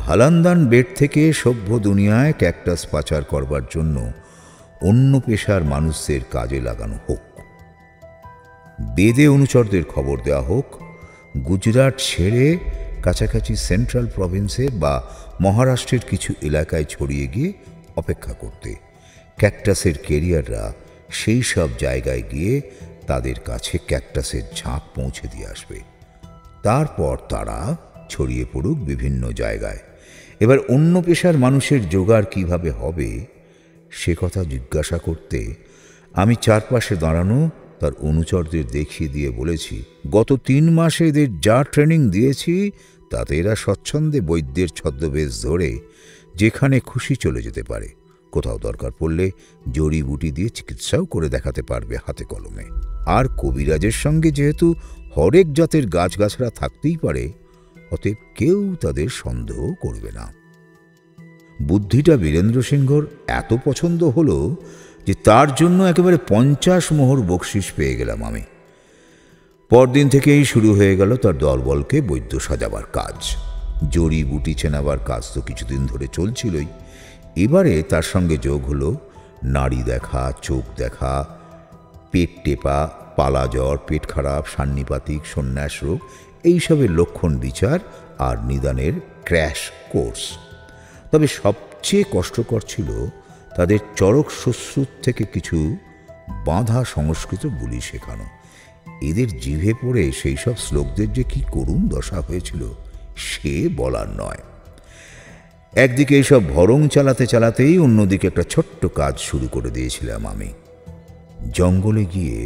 ভালান্দান বেট থেকে সভ্য দুনিয়ায় ক্যাকটাস পাচার করবার জন্য অন্য পেশার মানুষদের কাজে লাগানো হোক। বেদে অনুচরদের খবর দেওয়া হোক গুজরাট ছেড়ে কাছাকাছি সেন্ট্রাল প্রভিন্সের বা মহারাষ্ট্রের কিছু এলাকায় ছড়িয়ে গিয়ে অপেক্ষা করতে। ক্যাকটাসের ক্যারিয়াররা সেই সব জায়গায় গিয়ে তাদের কাছে ক্যাকটাসের ঝাঁক পৌঁছে দিয়ে আসবে। তারপর তারা ছড়িয়ে পড়ুক বিভিন্ন জায়গায়। এবার অন্য পেশার মানুষের জোগাড় কিভাবে হবে সে কথা জিজ্ঞাসা করতে আমি চারপাশে দাঁড়ানো তার অনুচরদের দেখিয়ে দিয়ে বলেছি, গত 3 মাসে এদের যা ট্রেনিং দিয়েছি তাতে এরা স্বচ্ছন্দে বৈদ্যের ছদ্মবেশ ধরে যেখানে খুশি চলে যেতে পারে। কোথাও দরকার পড়লে জড়িবুটি দিয়ে চিকিৎসাও করে দেখাতে পারবে হাতে কলমে। আর কবিরাজের সঙ্গে যেহেতু হরেক জাতের গাছগাছড়া থাকতেই পারে, অতএব কেউ তাদের সন্দেহ করবে না। বুদ্ধিটা বীরেন্দ্র সিংহর এত পছন্দ হলো যে তার জন্য একেবারে 50 মোহর বকশিস পেয়ে গেলাম আমি। পরদিন থেকেই শুরু হয়ে গেল তার দলবলকে বৈদ্য সাজাবার কাজ। জড়িবুটি চেনাবার কাজ তো কিছুদিন ধরে চলছিলই, এবারে তার সঙ্গে যোগ হলো নাড়ি দেখা, চোখ দেখা, পেট টেপা পালা জ্বর, পেট খারাপ, সান্নিপাতিক, সন্ন্যাস রোগ এইসবের লক্ষণ বিচার আর নিদানের ক্র্যাশ কোর্স। তবে সবচেয়ে কষ্টকর ছিল তাদের চরক শ্বশ্রুত থেকে কিছু বাঁধা সংস্কৃত বুলি শেখানো। এদের জিভে পড়ে সেই সব শ্লোকদের যে কি করুণ দশা হয়েছিল সে বলার নয়। একদিকে এইসব ভরং চালাতে চালাতেই অন্যদিকে একটা ছোট্ট কাজ শুরু করে দিয়েছিলাম আমি। জঙ্গলে গিয়ে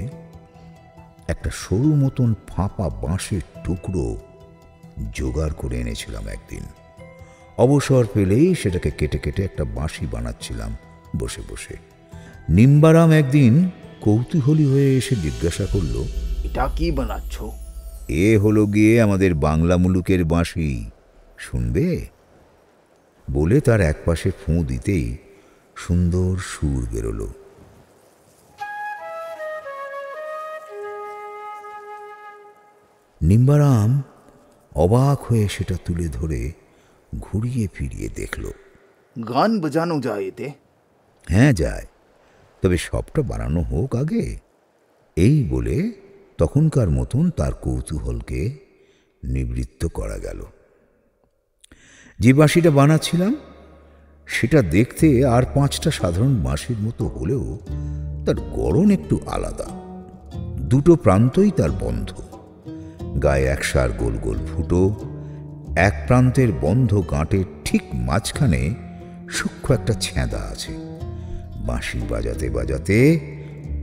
একটা সরু মতন ফাঁপা বাঁশের টুকরো জোগাড় করে এনেছিলাম একদিন। অবসর পেলেই সেটাকে কেটে কেটে একটা বাঁশি বানাচ্ছিলাম বসে বসে। নিম্বারাম একদিন কৌতূহলী হয়ে এসে জিজ্ঞাসা করল, এটা কি বানাচ্ছ? এ হলো গিয়ে আমাদের বাংলা মুলুকের বাঁশি, শুনবে? বলে তার একপাশে ফোঁ দিতেই সুন্দর সুর বেরোলো। নিম্বারাম অবাক হয়ে সেটা তুলে ধরে ঘুরিয়ে ফিরিয়ে দেখল। গান বাজানো যায় এতে? হ্যাঁ যায়, তবে সবটা বানানো হোক আগে। এই বলে তখনকার মতন তার কৌতূহলকে নিবৃত্ত করা গেল। যে বাঁশিটা বানাচ্ছিলাম সেটা দেখতে আর 5টা সাধারণ বাঁশির মতো হলেও তার গড়ন একটু আলাদা। দুটো প্রান্তই তার বন্ধ, গায়ে একসার গোল গোল ফুটো, এক প্রান্তের বন্ধ গাঁটের ঠিক মাঝখানে সূক্ষ্ম একটা ছ্যাঁদা আছে। বাঁশি বাজাতে বাজাতে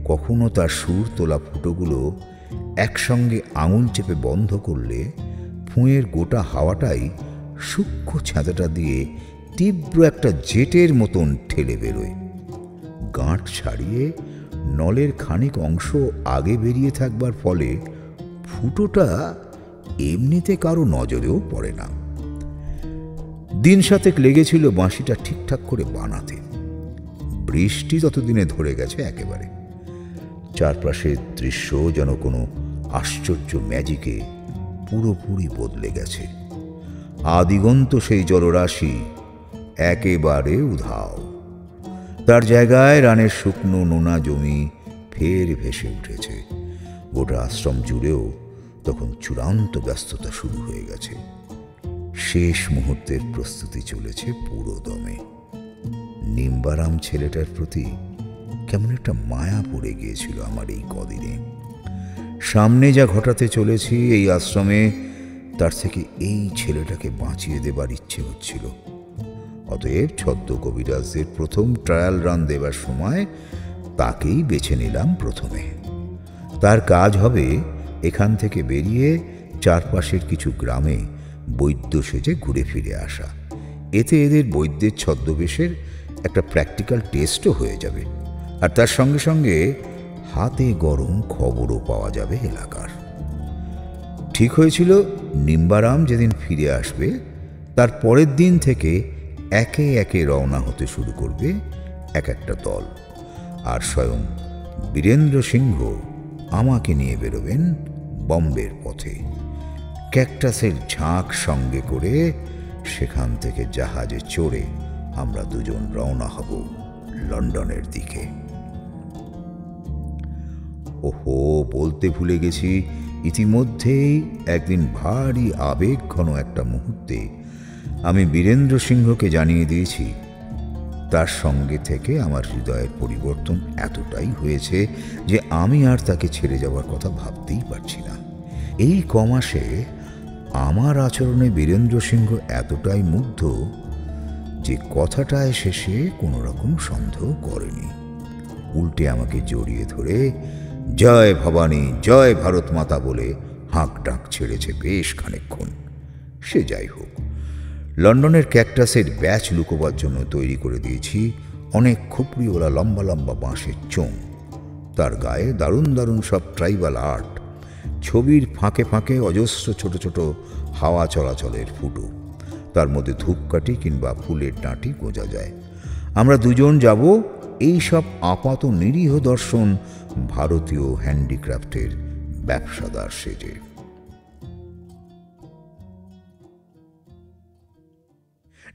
কখনো তার সুর তোলা ফুটোগুলো একসঙ্গে আঙুল চেপে বন্ধ করলে ফুঁয়ের গোটা হাওয়াটাই সূক্ষ্ম ছ্যাঁদাটা দিয়ে তীব্র একটা জেটের মতন ঠেলে বেরোয়। গাঁট ছাড়িয়ে নলের খানিক অংশ আগে বেরিয়ে থাকবার ফলে ফুটোটা এমনিতে কারো নজরেও পড়ে না। দিন 7 লেগেছিল বাঁশিটা ঠিকঠাক করে বানাতে। বৃষ্টি ততদিনে ধরে গেছে একেবারে। চারপাশের দৃশ্য যেন কোনো আশ্চর্য ম্যাজিকে পুরোপুরি বদলে গেছে। আদিগন্ত সেই জলরাশি একেবারে উধাও। তার জায়গায় রানের শুকনো নোনা জমি ফের ভেসে উঠেছে। গোটা আশ্রম জুড়েও তখন চূড়ান্ত ব্যস্ততা শুরু হয়ে গেছে। শেষ মুহূর্তের প্রস্তুতি চলেছে পুরো দমে। নিম্বারাম ছেলেটার প্রতি কেমন একটা মায়া পড়ে গিয়েছিল আমার এই কদিনে। সামনে যা ঘটাতে চলেছি এই আশ্রমে, তার থেকে এই ছেলেটাকে বাঁচিয়ে দেবার ইচ্ছে হচ্ছিল। অতএব ছদ্ম কবিরাজদের প্রথম ট্রায়াল রান দেবার সময় তাকেই বেছে নিলাম প্রথমে। তার কাজ হবে এখান থেকে বেরিয়ে চারপাশের কিছু গ্রামে বৈদ্য সেজে ঘুরে ফিরে আসা। এতে এদের বৈদ্যের ছদ্মবেশের একটা প্র্যাকটিক্যাল টেস্টও হয়ে যাবে, আর তার সঙ্গে সঙ্গে হাতে গরম খবরও পাওয়া যাবে এলাকার। ঠিক হয়েছিল নিম্বারাম যেদিন ফিরে আসবে তার পরের দিন থেকে একে একে রওনা হতে শুরু করবে এক একটা দল, আর স্বয়ং বীরেন্দ্র সিংহ আমাকে নিয়ে বেরোবেন বম্বের পথে। ক্যাকটাসের ঝাঁক সঙ্গে করে সেখান থেকে জাহাজে চড়ে আমরা দুজন রওনা হব লন্ডনের দিকে। ওহো, বলতে ভুলে গেছি, ইতিমধ্যেই একদিন ভারী আবেগ ঘন একটা মুহূর্তে আমি বীরেন্দ্র সিংহকে জানিয়ে দিয়েছি তার সঙ্গে থেকে আমার হৃদয়ের পরিবর্তন এতটাই হয়েছে যে আমি আর তাকে ছেড়ে যাওয়ার কথা ভাবতেই পারছি না। এই কমাসে আমার আচরণে বীরেন্দ্র সিংহ এতটাই মুগ্ধ যে কথাটায় শেষে কোনো রকম সন্দেহ করেনি। উল্টে আমাকে জড়িয়ে ধরে জয় ভবানী, জয় ভারত মাতা বলে হাঁক ডাক ছেড়েছে বেশ খানিকক্ষণ। সে যাই হোক, লন্ডনের ক্যাকটাসের ব্যাচ লুকোবার জন্য তৈরি করে দিয়েছি অনেক খুপড়িওয়ালা লম্বা লম্বা বাঁশের চোঙ। তার গায়ে দারুণ দারুণ সব ট্রাইবাল আর্ট, ছবির ফাঁকে ফাঁকে অজস্র ছোট ছোট হাওয়া চলাচলের ফুটো, তার মধ্যে ধূপকাঠি কিংবা ফুলের ডাঁটি গোঁজা যায়। আমরা দুজন যাব এই সব আপাত নিরীহ দর্শন ভারতীয় হ্যান্ডিক্রাফটের ব্যবসাদার সেজে।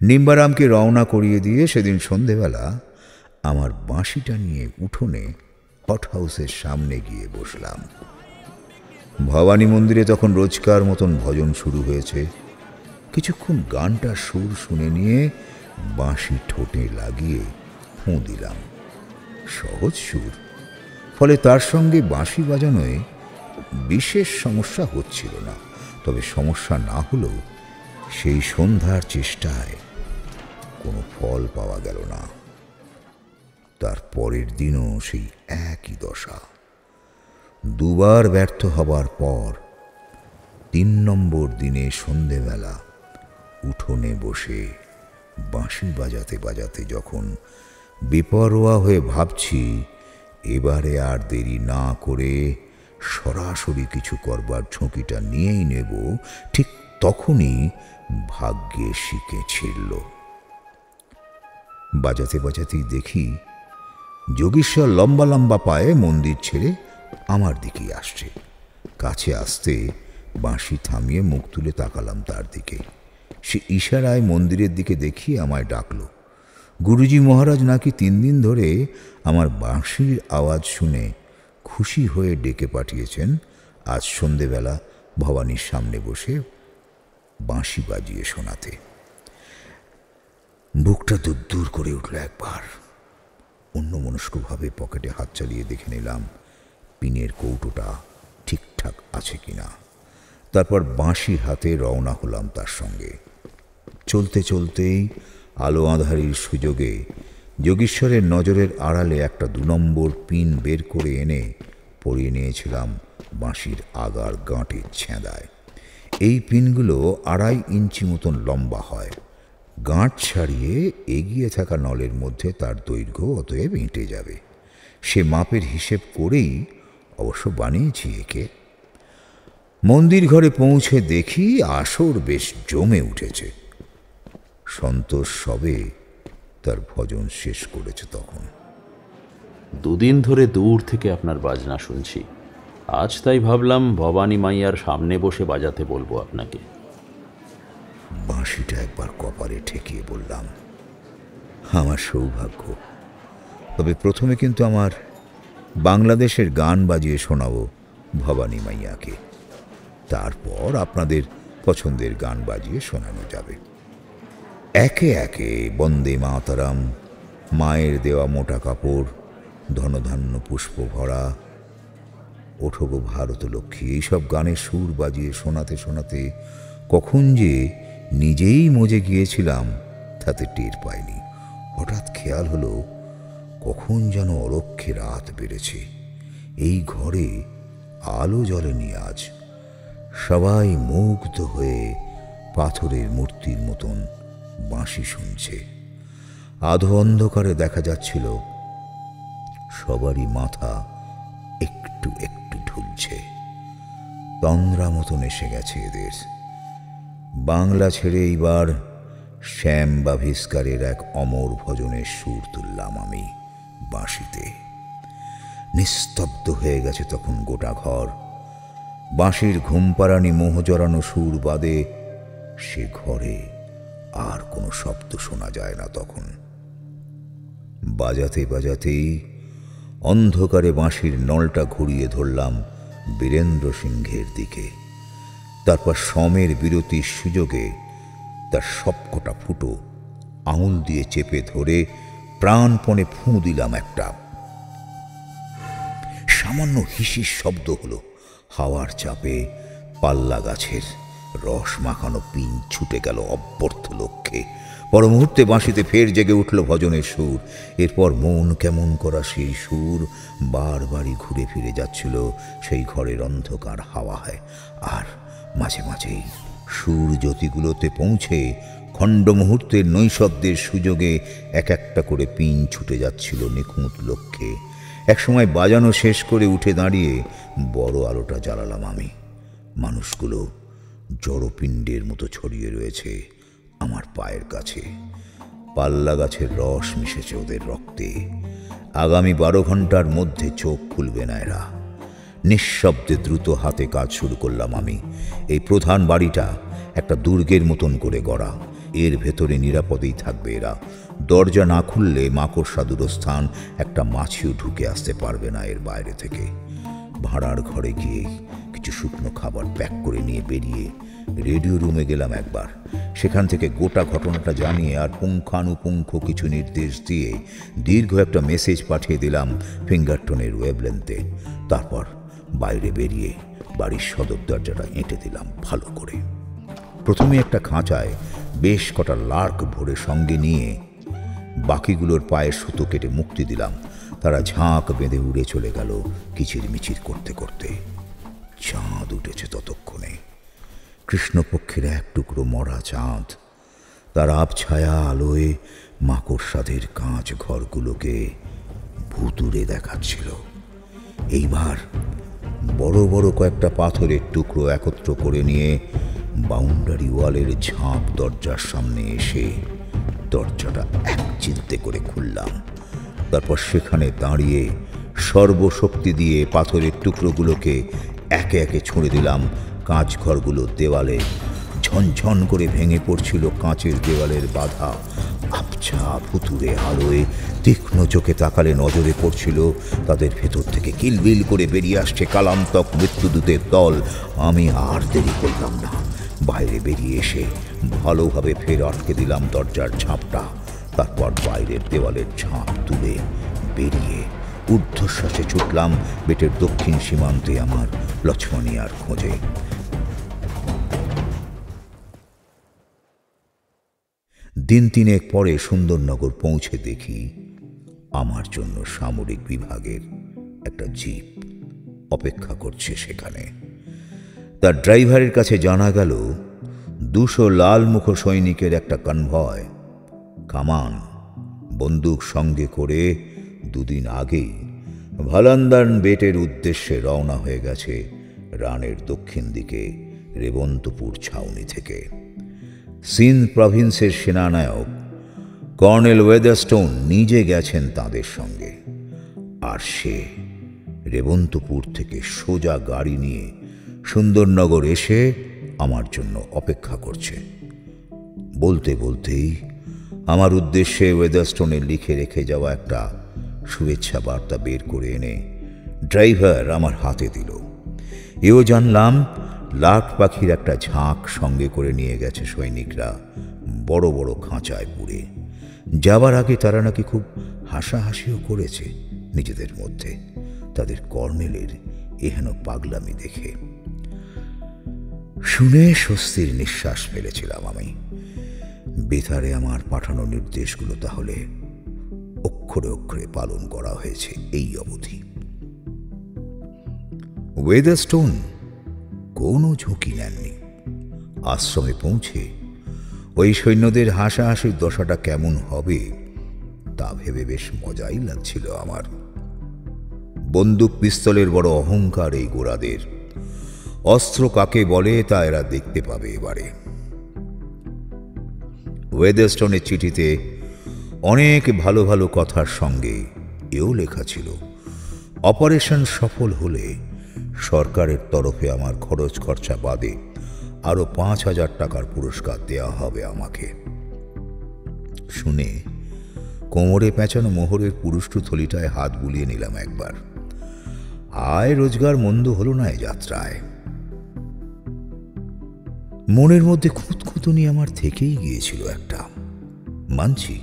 নিম্বারামকে রওনা করিয়ে দিয়ে সেদিন সন্ধেবেলা আমার বাঁশিটা নিয়ে উঠোনে হট হাউসের সামনে গিয়ে বসলাম। ভবানী মন্দিরে তখন রোজকার মতন ভজন শুরু হয়েছে। কিছুক্ষণ গানটার সুর শুনে নিয়ে বাঁশি ঠোঁটে লাগিয়ে ফুঁ দিলাম। সহজ সুর, ফলে তার সঙ্গে বাঁশি বাজানোয় বিশেষ সমস্যা হচ্ছিল না। তবে সমস্যা না হলেও সেই সন্ধ্যার চেষ্টায় কোনো ফল পাওয়া গেল না। তার পরের দিনও সেই একই দশা। দুবার ব্যর্থ হবার পর ৩ নম্বর দিনে সন্ধেবেলা উঠোনে বসে বাঁশি বাজাতে বাজাতে যখন বেপরোয়া হয়ে ভাবছি এবারে আর দেরি না করে সরাসরি কিছু করবার ঝুঁকিটা নিয়েই নেব, ঠিক তখনই ভাগ্যে শিকে ছিড়ল। বাজাতে বাজাতেই দেখি যোগীশ্বর লম্বা লম্বা পায়ে মন্দির ছেড়ে আমার দিকেই আসছে। কাছে আসতে বাঁশি থামিয়ে মুখ তুলে তাকালাম তার দিকে। সে ইশারায় মন্দিরের দিকে দেখিয়ে আমায় ডাকল। গুরুজি মহারাজ নাকি 3 দিন ধরে আমার বাঁশির আওয়াজ শুনে খুশি হয়ে ডেকে পাঠিয়েছেন আজ সন্ধেবেলা ভবানীর সামনে বসে বাঁশি বাজিয়ে শোনাতে। বুকটা দুরদুর করে উঠল একবার। অন্যমনস্কভাবে পকেটে হাত চালিয়ে দেখে নিলাম পিনের কৌটোটা ঠিকঠাক আছে কিনা। তারপর বাঁশি হাতে রওনা হলাম তার সঙ্গে। চলতে চলতেই আলো আঁধারির সুযোগে যোগীশ্বরের নজরের আড়ালে একটা 2 নম্বর পিন বের করে এনে পরিয়ে নিয়েছিলাম বাঁশির আগার গাঁটের ছেঁদায়। এই পিনগুলো 2.5 ইঞ্চি মতন লম্বা হয়। গাঁট ছাড়িয়ে এগিয়ে থাকা নলের মধ্যে তার দৈর্ঘ্য অতএব এঁটে যাবে। সে মাপের হিসেব করেই অবশ্য বানিয়েছি একে। মন্দির ঘরে পৌঁছে দেখি আসর বেশ জমে উঠেছে। সন্তোষ সবে তার ভজন শেষ করেছে তখন। 2 দিন ধরে দূর থেকে আপনার বাজনা শুনছি, আজ তাই ভাবলাম ভবানী মাইয়ার সামনে বসে বাজাতে বলবো আপনাকে। বাঁশিটা একবার কপালে ঠেকিয়ে বললাম, আমার সৌভাগ্য। তবে প্রথমে কিন্তু আমার বাংলাদেশের গান বাজিয়ে শোনাবো ভবানী মাইয়াকে, তারপর আপনাদের পছন্দের গান বাজিয়ে শোনানো যাবে। একে একে বন্দে মাতরম, মায়ের দেওয়া মোটা কাপড়, ধনধান্য পুষ্প ভরা, ওঠো গো ভারত লক্ষ্মী, এইসব গানের সুর বাজিয়ে শোনাতে শোনাতে কখন যে নিজেই মজে গিয়েছিলাম তাতে টের পাইনি। হঠাৎ খেয়াল হলো কখন যেন অলক্ষ্যে রাত বেড়েছে। এই ঘরে আলো জ্বলেনি আজ। সবাই মুগ্ধ হয়ে পাথরের মূর্তির মতন বাঁশি শুনছে। আধো অন্ধকারে দেখা যাচ্ছিল সবারই মাথা একটু একটু ঢুলছে। তন্দ্রা মতন এসে গেছে এদের। বাংলা ছেড়ে এইবার শ্যাম বা ভিস্কারের এক অমর ভজনের সুর তুললাম আমি বাঁশিতে। নিস্তব্ধ হয়ে গেছে তখন গোটা ঘর। বাঁশির ঘুমপাড়ানি মোহ জড়ানো সুর বাদে সে ঘরে আর কোনো শব্দ শোনা যায় না তখন। বাজাতে বাজাতেই অন্ধকারে বাঁশির নলটা ঘুরিয়ে ধরলাম বীরেন্দ্র সিংহের দিকে। তারপর সমের বিরতির সুযোগে তার সবকটা ফুটো আঙুল দিয়ে চেপে ধরে প্রাণপণে ফুঁ দিলাম একটা। সামান্য হিসির শব্দ হলো। হাওয়ার চাপে পাল্লা গাছের রস মাখানো পিন ছুটে গেল অব্যর্থ লক্ষ্যে। পর মুহূর্তে বাঁশিতে ফের জেগে উঠল ভজনের সুর। এরপর মন কেমন করা সেই সুর বারবারই ঘুরে ফিরে যাচ্ছিল সেই ঘরের অন্ধকার হাওয়ায়। আর মাঝে মাঝেই সুর জ্যোতিগুলোতে পৌঁছে খণ্ড মুহূর্তের নৈশব্দের সুযোগে এক একটা করে পিন ছুটে যাচ্ছিল নিখুঁত লক্ষ্যে। একসময় বাজানো শেষ করে উঠে দাঁড়িয়ে বড় আলোটা জ্বালালাম আমি। মানুষগুলো জড়পিণ্ডের মতো ছড়িয়ে রয়েছে আমার পায়ের কাছে। পাল্লা গাছের রস মিশেছে ওদের রক্তে। আগামী 12 ঘন্টার মধ্যে চোখ খুলবে না এরা। নিঃশব্দে দ্রুত হাতে কাজ শুরু করলাম আমি। এই প্রধান বাড়িটা একটা দুর্গের মতন করে গড়া। এর ভেতরে নিরাপদেই থাকবে এরা। দরজা না খুললে মাকড়সা দূরস্থান একটা মাছিও ঢুকে আসতে পারবে না এর বাইরে থেকে। ভাড়ার ঘরে গিয়ে কিছু শুকনো খাবার প্যাক করে নিয়ে বেরিয়ে রেডিও রুমে গেলাম একবার। সেখান থেকে গোটা ঘটনাটা জানিয়ে আর পুঙ্খানুপুঙ্খ কিছু নির্দেশ দিয়ে দীর্ঘ একটা মেসেজ পাঠিয়ে দিলাম ফিঙ্গারটোনের ওয়েবলেন্থে। তারপর বাইরে বেরিয়ে বাড়ির সদর দরজাটা এঁটে দিলাম ভালো করে। প্রথমে একটা খাঁচায় বেশ কটা লার্ক ভরে সঙ্গে নিয়ে বাকিগুলোর পায়ের সুতো কেটে মুক্তি দিলাম। তারা ঝাঁক বেঁধে উড়ে চলে গেল কিচিরমিচির করতে করতে। চাঁদ উঠেছে ততক্ষণে, কৃষ্ণপক্ষের এক টুকরো মরা চাঁদ। তার আবছায়া আলোয় মাকড়সাদের কাঁচ ঘরগুলোকে ভুতুড়ে দেখাচ্ছিল। এইবার বড় বড় কয়েকটা পাথরের টুকরো একত্র করে নিয়ে বাউন্ডারি ওয়ালের ঝাঁপ দরজার সামনে এসে দরজাটা এক চিলতে করে খুললাম। তারপর সেখানে দাঁড়িয়ে সর্বশক্তি দিয়ে পাথরের টুকরোগুলোকে একে একে ছুঁড়ে দিলাম কাঁচ ঘরগুলোর দেওয়ালে। ঝনঝন করে ভেঙে পড়ছিল কাঁচের দেওয়ালের বাধা। আবছা ভুতুড়ে আলোয় তীক্ষ্ণ চোখে তাকালে নজরে পড়ছিল তাদের ভেতর থেকে কিলবিল করে বেরিয়ে আসছে কালান্তক মৃত্যুদূতের দল। আমি আর দেরি করলাম না, বাইরে বেরিয়ে এসে ভালোভাবে ফের আটকে দিলাম দরজার ঝাঁপটা। তারপর বাইরের দেওয়ালের ঝাঁপ তুলে বেরিয়ে ঊর্ধ্বশ্বাসে ছুটলাম বেটের দক্ষিণ সীমান্তে আমার লক্ষ্মণিয়ার খোঁজে। দিন তিনেক পরে সুন্দরনগর পৌঁছে দেখি আমার জন্য সামরিক বিভাগের একটা জিপ অপেক্ষা করছে সেখানে। তার ড্রাইভারের কাছে জানা গেল 200 লালমুখ সৈনিকের একটা কনভয় কামান বন্দুক সঙ্গে করে 2 দিন আগেই ভালান্দান বেটের উদ্দেশ্যে রওনা হয়ে গেছে রানের দক্ষিণ দিকে রেবন্তপুর ছাউনি থেকে। সিন্ধ প্রভিন্সের সেনানায়ক কর্নেল ওয়েদারস্টোন নিজে গেছেন তাদের সঙ্গে। আর সে রেবন্তপুর থেকে সোজা গাড়ি নিয়ে সুন্দরনগর এসে আমার জন্য অপেক্ষা করছে। বলতে বলতেই আমার উদ্দেশ্যে ওয়েদারস্টোনের লিখে রেখে যাওয়া একটা শুভেচ্ছা বার্তা বের করে এনে ড্রাইভার আমার হাতে দিল। এও জানলাম লাট পাখির একটা ঝাঁক সঙ্গে করে নিয়ে গেছে সৈনিকরা বড় বড় খাঁচায় পুরে। যাবার আগে তারা নাকি খুব হাসাহাসিও করেছে নিজেদের মধ্যে তাদের কর্নেলের এহেন পাগলামি দেখে। শুনে স্বস্তির নিঃশ্বাস ফেলেছিলাম আমি। বেতারে আমার পাঠানো নির্দেশগুলো তাহলে অক্ষরে অক্ষরে পালন করা হয়েছে এই অবধি। ওয়েদারস্টোন কোনো ঝুঁকি নেননি। আশ্রমে পৌঁছে ওই সৈন্যদের হাসাহাসির দশাটা কেমন হবে তা ভেবে বেশ মজাই লাগছিল আমার। বন্দুক পিস্তলের বড় অহংকার এই গোরাদের। অস্ত্র কাকে বলে তা এরা দেখতে পাবে এবারে। ওয়েদারস্টোনের চিঠিতে অনেক ভালো ভালো কথার সঙ্গে এও লেখা ছিল অপারেশন সফল হলে সরকারের তরফে আমার খরচ খরচা বাদে আরো 5,000 টাকার পুরস্কার দেওয়া হবে আমাকে। শুনে কোমরে পেঁচানো মোহরের পুরুষ্টু থলিটায় হাত বুলিয়ে নিলাম একবার। আয় রোজগার মন্দ হলো না এ যাত্রায়। মনের মধ্যে খুঁতখুঁতুনি আমার থেকেই গিয়েছিল একটা। মানছি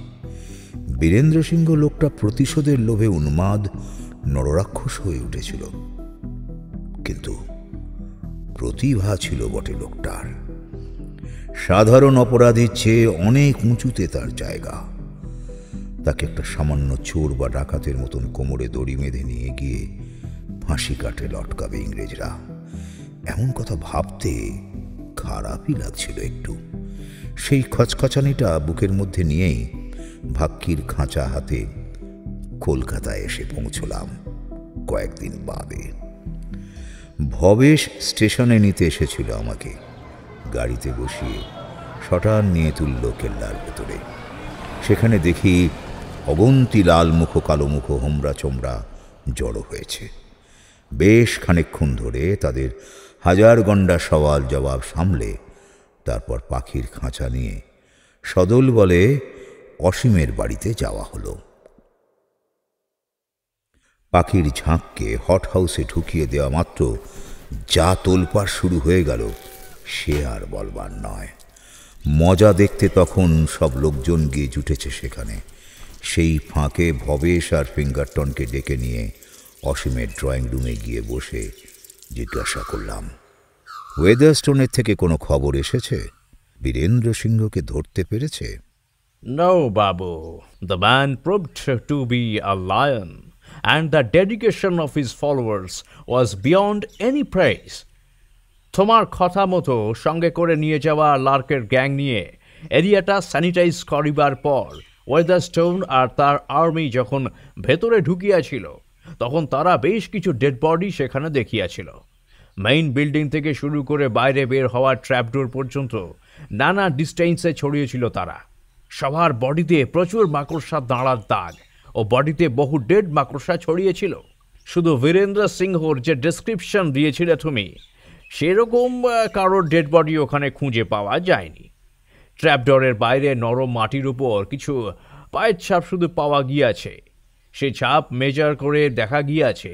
বীরেন্দ্র সিংহ লোকটা প্রতিশোধের লোভে উন্মাদ নররাক্ষস হয়ে উঠেছিল, কিন্তু প্রতিভা ছিল বটে লোকটার। সাধারণ অপরাধীর চেয়ে অনেক উঁচুতে তার জায়গা। তাকে একটা সামান্য চোর বা ডাকাতের মতন কোমরে দড়ি বেঁধে নিয়ে গিয়ে ফাঁসি কাটে লটকাবে ইংরেজরা, এমন কথা ভাবতে খারাপই লাগছিল একটু। সেই খচখচানিটা বুকের মধ্যে নিয়েই ভাক্কির খাঁচা হাতে কলকাতায় এসে পৌঁছলাম কয়েকদিন বাদে। ভবেশ স্টেশনে নিতে এসেছিল আমাকে। গাড়িতে বসিয়ে শটান নিয়ে তুলল কেল্লার ভেতরে। সেখানে দেখি অগন্তি লাল মুখ কালো মুখ হোমরা চোমরা জড়ো হয়েছে। বেশ খানিকক্ষণ ধরে তাদের হাজার গন্ডা সওয়াল জবাব সামলে তারপর পাখির খাঁচা নিয়ে সদল বলে অসীমের বাড়িতে যাওয়া হলো। পাখির ঝাঁককে হট হাউসে ঢুকিয়ে দেওয়া মাত্র যা তোলপাড় শুরু হয়ে গেল সে আর বলবার নয়। মজা দেখতে তখন সব লোকজন গিয়ে জুটেছে সেখানে। সেই ফাঁকে ভবেশ আর ফিঙ্গারটনকে ডেকে নিয়ে অসীমের ড্রয়িং রুমে গিয়ে বসে জিজ্ঞাসা করলাম, ওয়েদারস্টোনের থেকে কোনো খবর এসেছে? বীরেন্দ্র সিংহকে ধরতে পেরেছে? No, Babu. The man proved to be a lion, and the dedication of his followers was beyond any praise. তোমার কথা মতো সঙ্গে করে নিয়ে যাওয়া লার্কের গ্যাং নিয়ে এরিয়াটা স্যানিটাইজ করিবার পর ওয়েদারস্টোন আর তার আর্মি যখন ভেতরে ঢুকিয়াছিল তখন তারা বেশ কিছু ডেড বডি সেখানে দেখিয়াছিল। মেইন বিল্ডিং থেকে শুরু করে বাইরে বের হওয়ার ট্র্যাপডোর পর্যন্ত নানা ডিস্টেন্সে ছড়িয়েছিল তারা। সবার বডিতে প্রচুর মাকড়সা দাঁড়ার দাগ ও বডিতে বহু ডেড মাকড়সা ছড়িয়েছিল। শুধু বীরেন্দ্র সিংহর যে ডেসক্রিপশন দিয়েছিলে তুমি, সেরকম কারোর ডেড বডি ওখানে খুঁজে পাওয়া যায়নি। ট্র্যাপডোরের বাইরে নরম মাটির উপর কিছু পায়ের ছাপ শুধু পাওয়া গিয়াছে। সে ছাপ মেজার করে দেখা গিয়াছে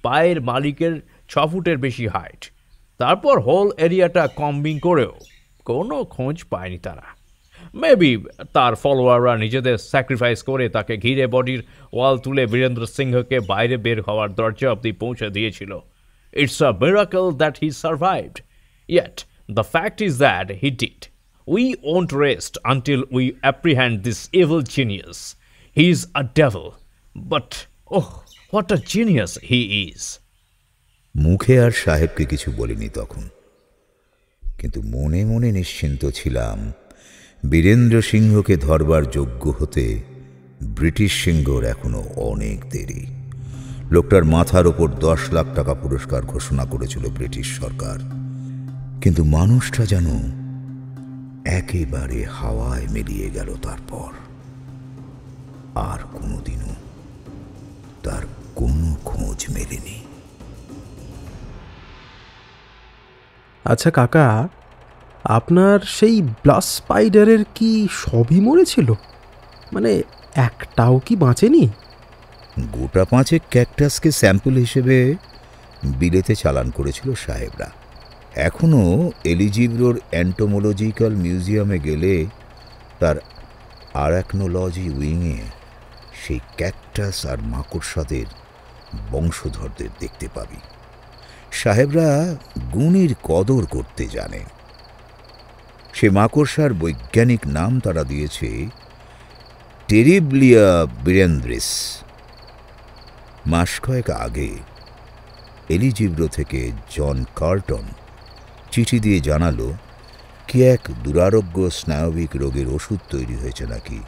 পায়ের মালিকের 6 ফুটের বেশি হাইট। তারপর হোল এরিয়াটা কম্বিং করেও কোনো খোঁজ পায়নি তারা। মেবি তার ফলোয়াররা নিজেদের স্যাক্রিফাইস করে তাকে ঘিরে বডির ওয়াল তুলে বীরেন্দ্র সিংহকে বাইরে বের হওয়ার দরজা অবধি পৌঁছে দিয়েছিল। It's a miracle that he survived. Yet, the fact is that he did. We won't rest until we apprehend this evil genius. He is a devil. But, oh, what a genius he is. মুখে আর সাহেবকে কিছু বলিনি তখন, কিন্তু মনে মনে নিশ্চিন্ত ছিলাম বীরেন্দ্র সিংহকে ধরবার যোগ্য হতে ব্রিটিশ সিংহর এখনো অনেক দেরি। লোকটার মাথার ওপর 10 লাখ টাকা পুরস্কার ঘোষণা করেছিল ব্রিটিশ সরকার, কিন্তু মানুষটা যেন একেবারে হাওয়ায় মিলিয়ে গেল। তারপর আর কোনোদিনও তার কোনো খোঁজ মেলেনি। আচ্ছা কাকা, আপনার সেই ব্লাস স্পাইডারের কি সবই মরেছিল? মানে একটাও কি বাঁচেনি? গোটা 5 ক্যাকটাসকে স্যাম্পল হিসেবে বিলেতে চালান করেছিল সাহেবরা। এখনও এলিজিব্রোর অ্যান্টোমোলজিক্যাল মিউজিয়ামে গেলে তার আরাকনোলজি উইংয়ে সেই ক্যাকটাস আর মাকড়সাদের বংশধরদের দেখতে পাবি। সাহেবরা গুণীর কদর করতে জানে। সে মাকড়সার বৈজ্ঞানিক নাম তারা দিয়েছে টেরিবলিয়া বীরেন্দ্রিস। মাস কয়েক আগে এলিজিব্রো থেকে জন কার্টন চিঠি দিয়ে জানালো কি এক দুরারোগ্য স্নায়বিক রোগের ওষুধ তৈরি হয়েছে নাকি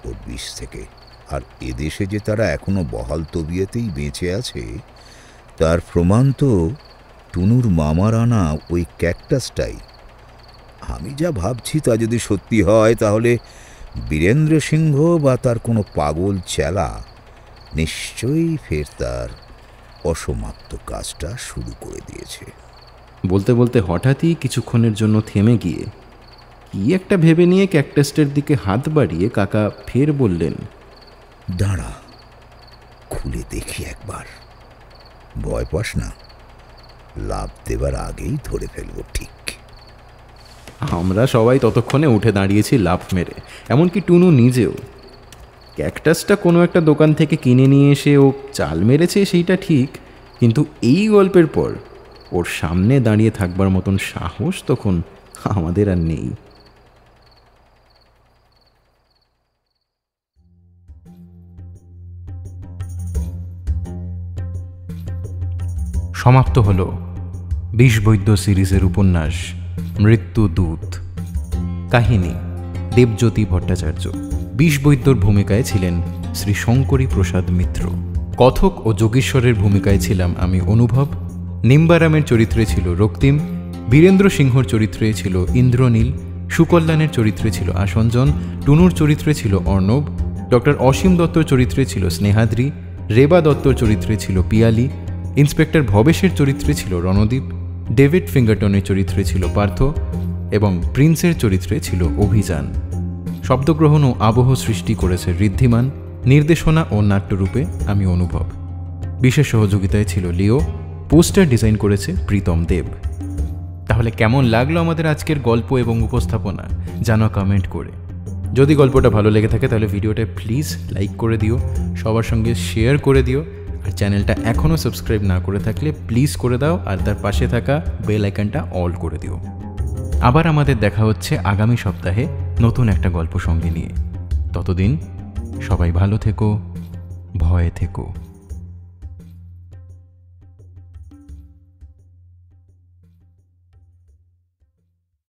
ওর বিষ থেকে। আর এদেশে যে তারা এখনো বহাল তবিয়েতেই বেঁচে আছে তার প্রমাণ তো টুনুর মামার আনা ওই ক্যাকটাসটাই। আমি যা ভাবছি তা যদি সত্যি হয় তাহলে বীরেন্দ্র সিংহ বা তার কোনো পাগল চেলা নিশ্চয়ই ফের তার অসমাপ্ত কাজটা শুরু করে দিয়েছে। বলতে বলতে হঠাৎই কিছুক্ষণের জন্য থেমে গিয়ে কি একটা ভেবে নিয়ে ক্যাকটাসটার দিকে হাত বাড়িয়ে কাকা ফের বললেন, দাঁড়া, খুলে দেখি একবার। ভয় পাস না, লাভ দেবার আগেই ধরে ফেলবো ঠিক। আমরা সবাই ততক্ষণে উঠে দাঁড়িয়েছি লাফ মেরে, এমনকি টুনু নিজেও। ক্যাকটাসটা কোনো একটা দোকান থেকে কিনে নিয়ে এসে ও চাল মেরেছে সেইটা ঠিক, কিন্তু এই গল্পের পর ওর সামনে দাঁড়িয়ে থাকবার মতন সাহস তখন আমাদের আর নেই। সমাপ্ত হলো বিষবৈদ্য সিরিজের উপন্যাস মৃত্যুদূত। কাহিনী দেবজ্যোতি ভট্টাচার্য। বিষবৈদ্যর ভূমিকায় ছিলেন শ্রী শঙ্করী প্রসাদ মিত্র। কথক ও যোগীশ্বরের ভূমিকায় ছিলাম আমি অনুভব। নিম্বারামের চরিত্রে ছিল রক্তিম, বীরেন্দ্র সিংহর চরিত্রে ছিল ইন্দ্রনীল, সুকল্যাণের চরিত্রে ছিল আসঞ্জন, টুনুর চরিত্রে ছিল অর্ণব, ডক্টর অসীম দত্তর চরিত্রে ছিল স্নেহাদ্রি, রেবা দত্তর চরিত্রে ছিল পিয়ালি, ইন্সপেক্টর ভবেশের চরিত্রে ছিল রণদীপ, ডেভিড ফিঙ্গারটনের চরিত্রে ছিল পার্থ এবং প্রিন্সের চরিত্রে ছিল অভিযান। শব্দগ্রহণ ও আবহ সৃষ্টি করেছে ঋদ্ধিমান, নির্দেশনা ও নাট্যরূপে আমি অনুভব। বিশেষ সহযোগিতায় ছিল লিও, পোস্টার ডিজাইন করেছে প্রীতম দেব। তাহলে কেমন লাগলো আমাদের আজকের গল্প এবং উপস্থাপনা জানাও কমেন্ট করে। যদি গল্পটা ভালো লেগে থাকে তাহলে ভিডিওটা প্লিজ লাইক করে দিও, সবার সঙ্গে শেয়ার করে দিও, আর চ্যানেলটা এখনও সাবস্ক্রাইব না করে থাকলে প্লিজ করে দাও, আর তার পাশে থাকা বেল আইকনটা অল করে দিও। আবার আমাদের দেখা হচ্ছে আগামী সপ্তাহে নতুন একটা গল্প সঙ্গে নিয়ে। ততদিন সবাই ভালো থেকো, ভয়ে থেকো।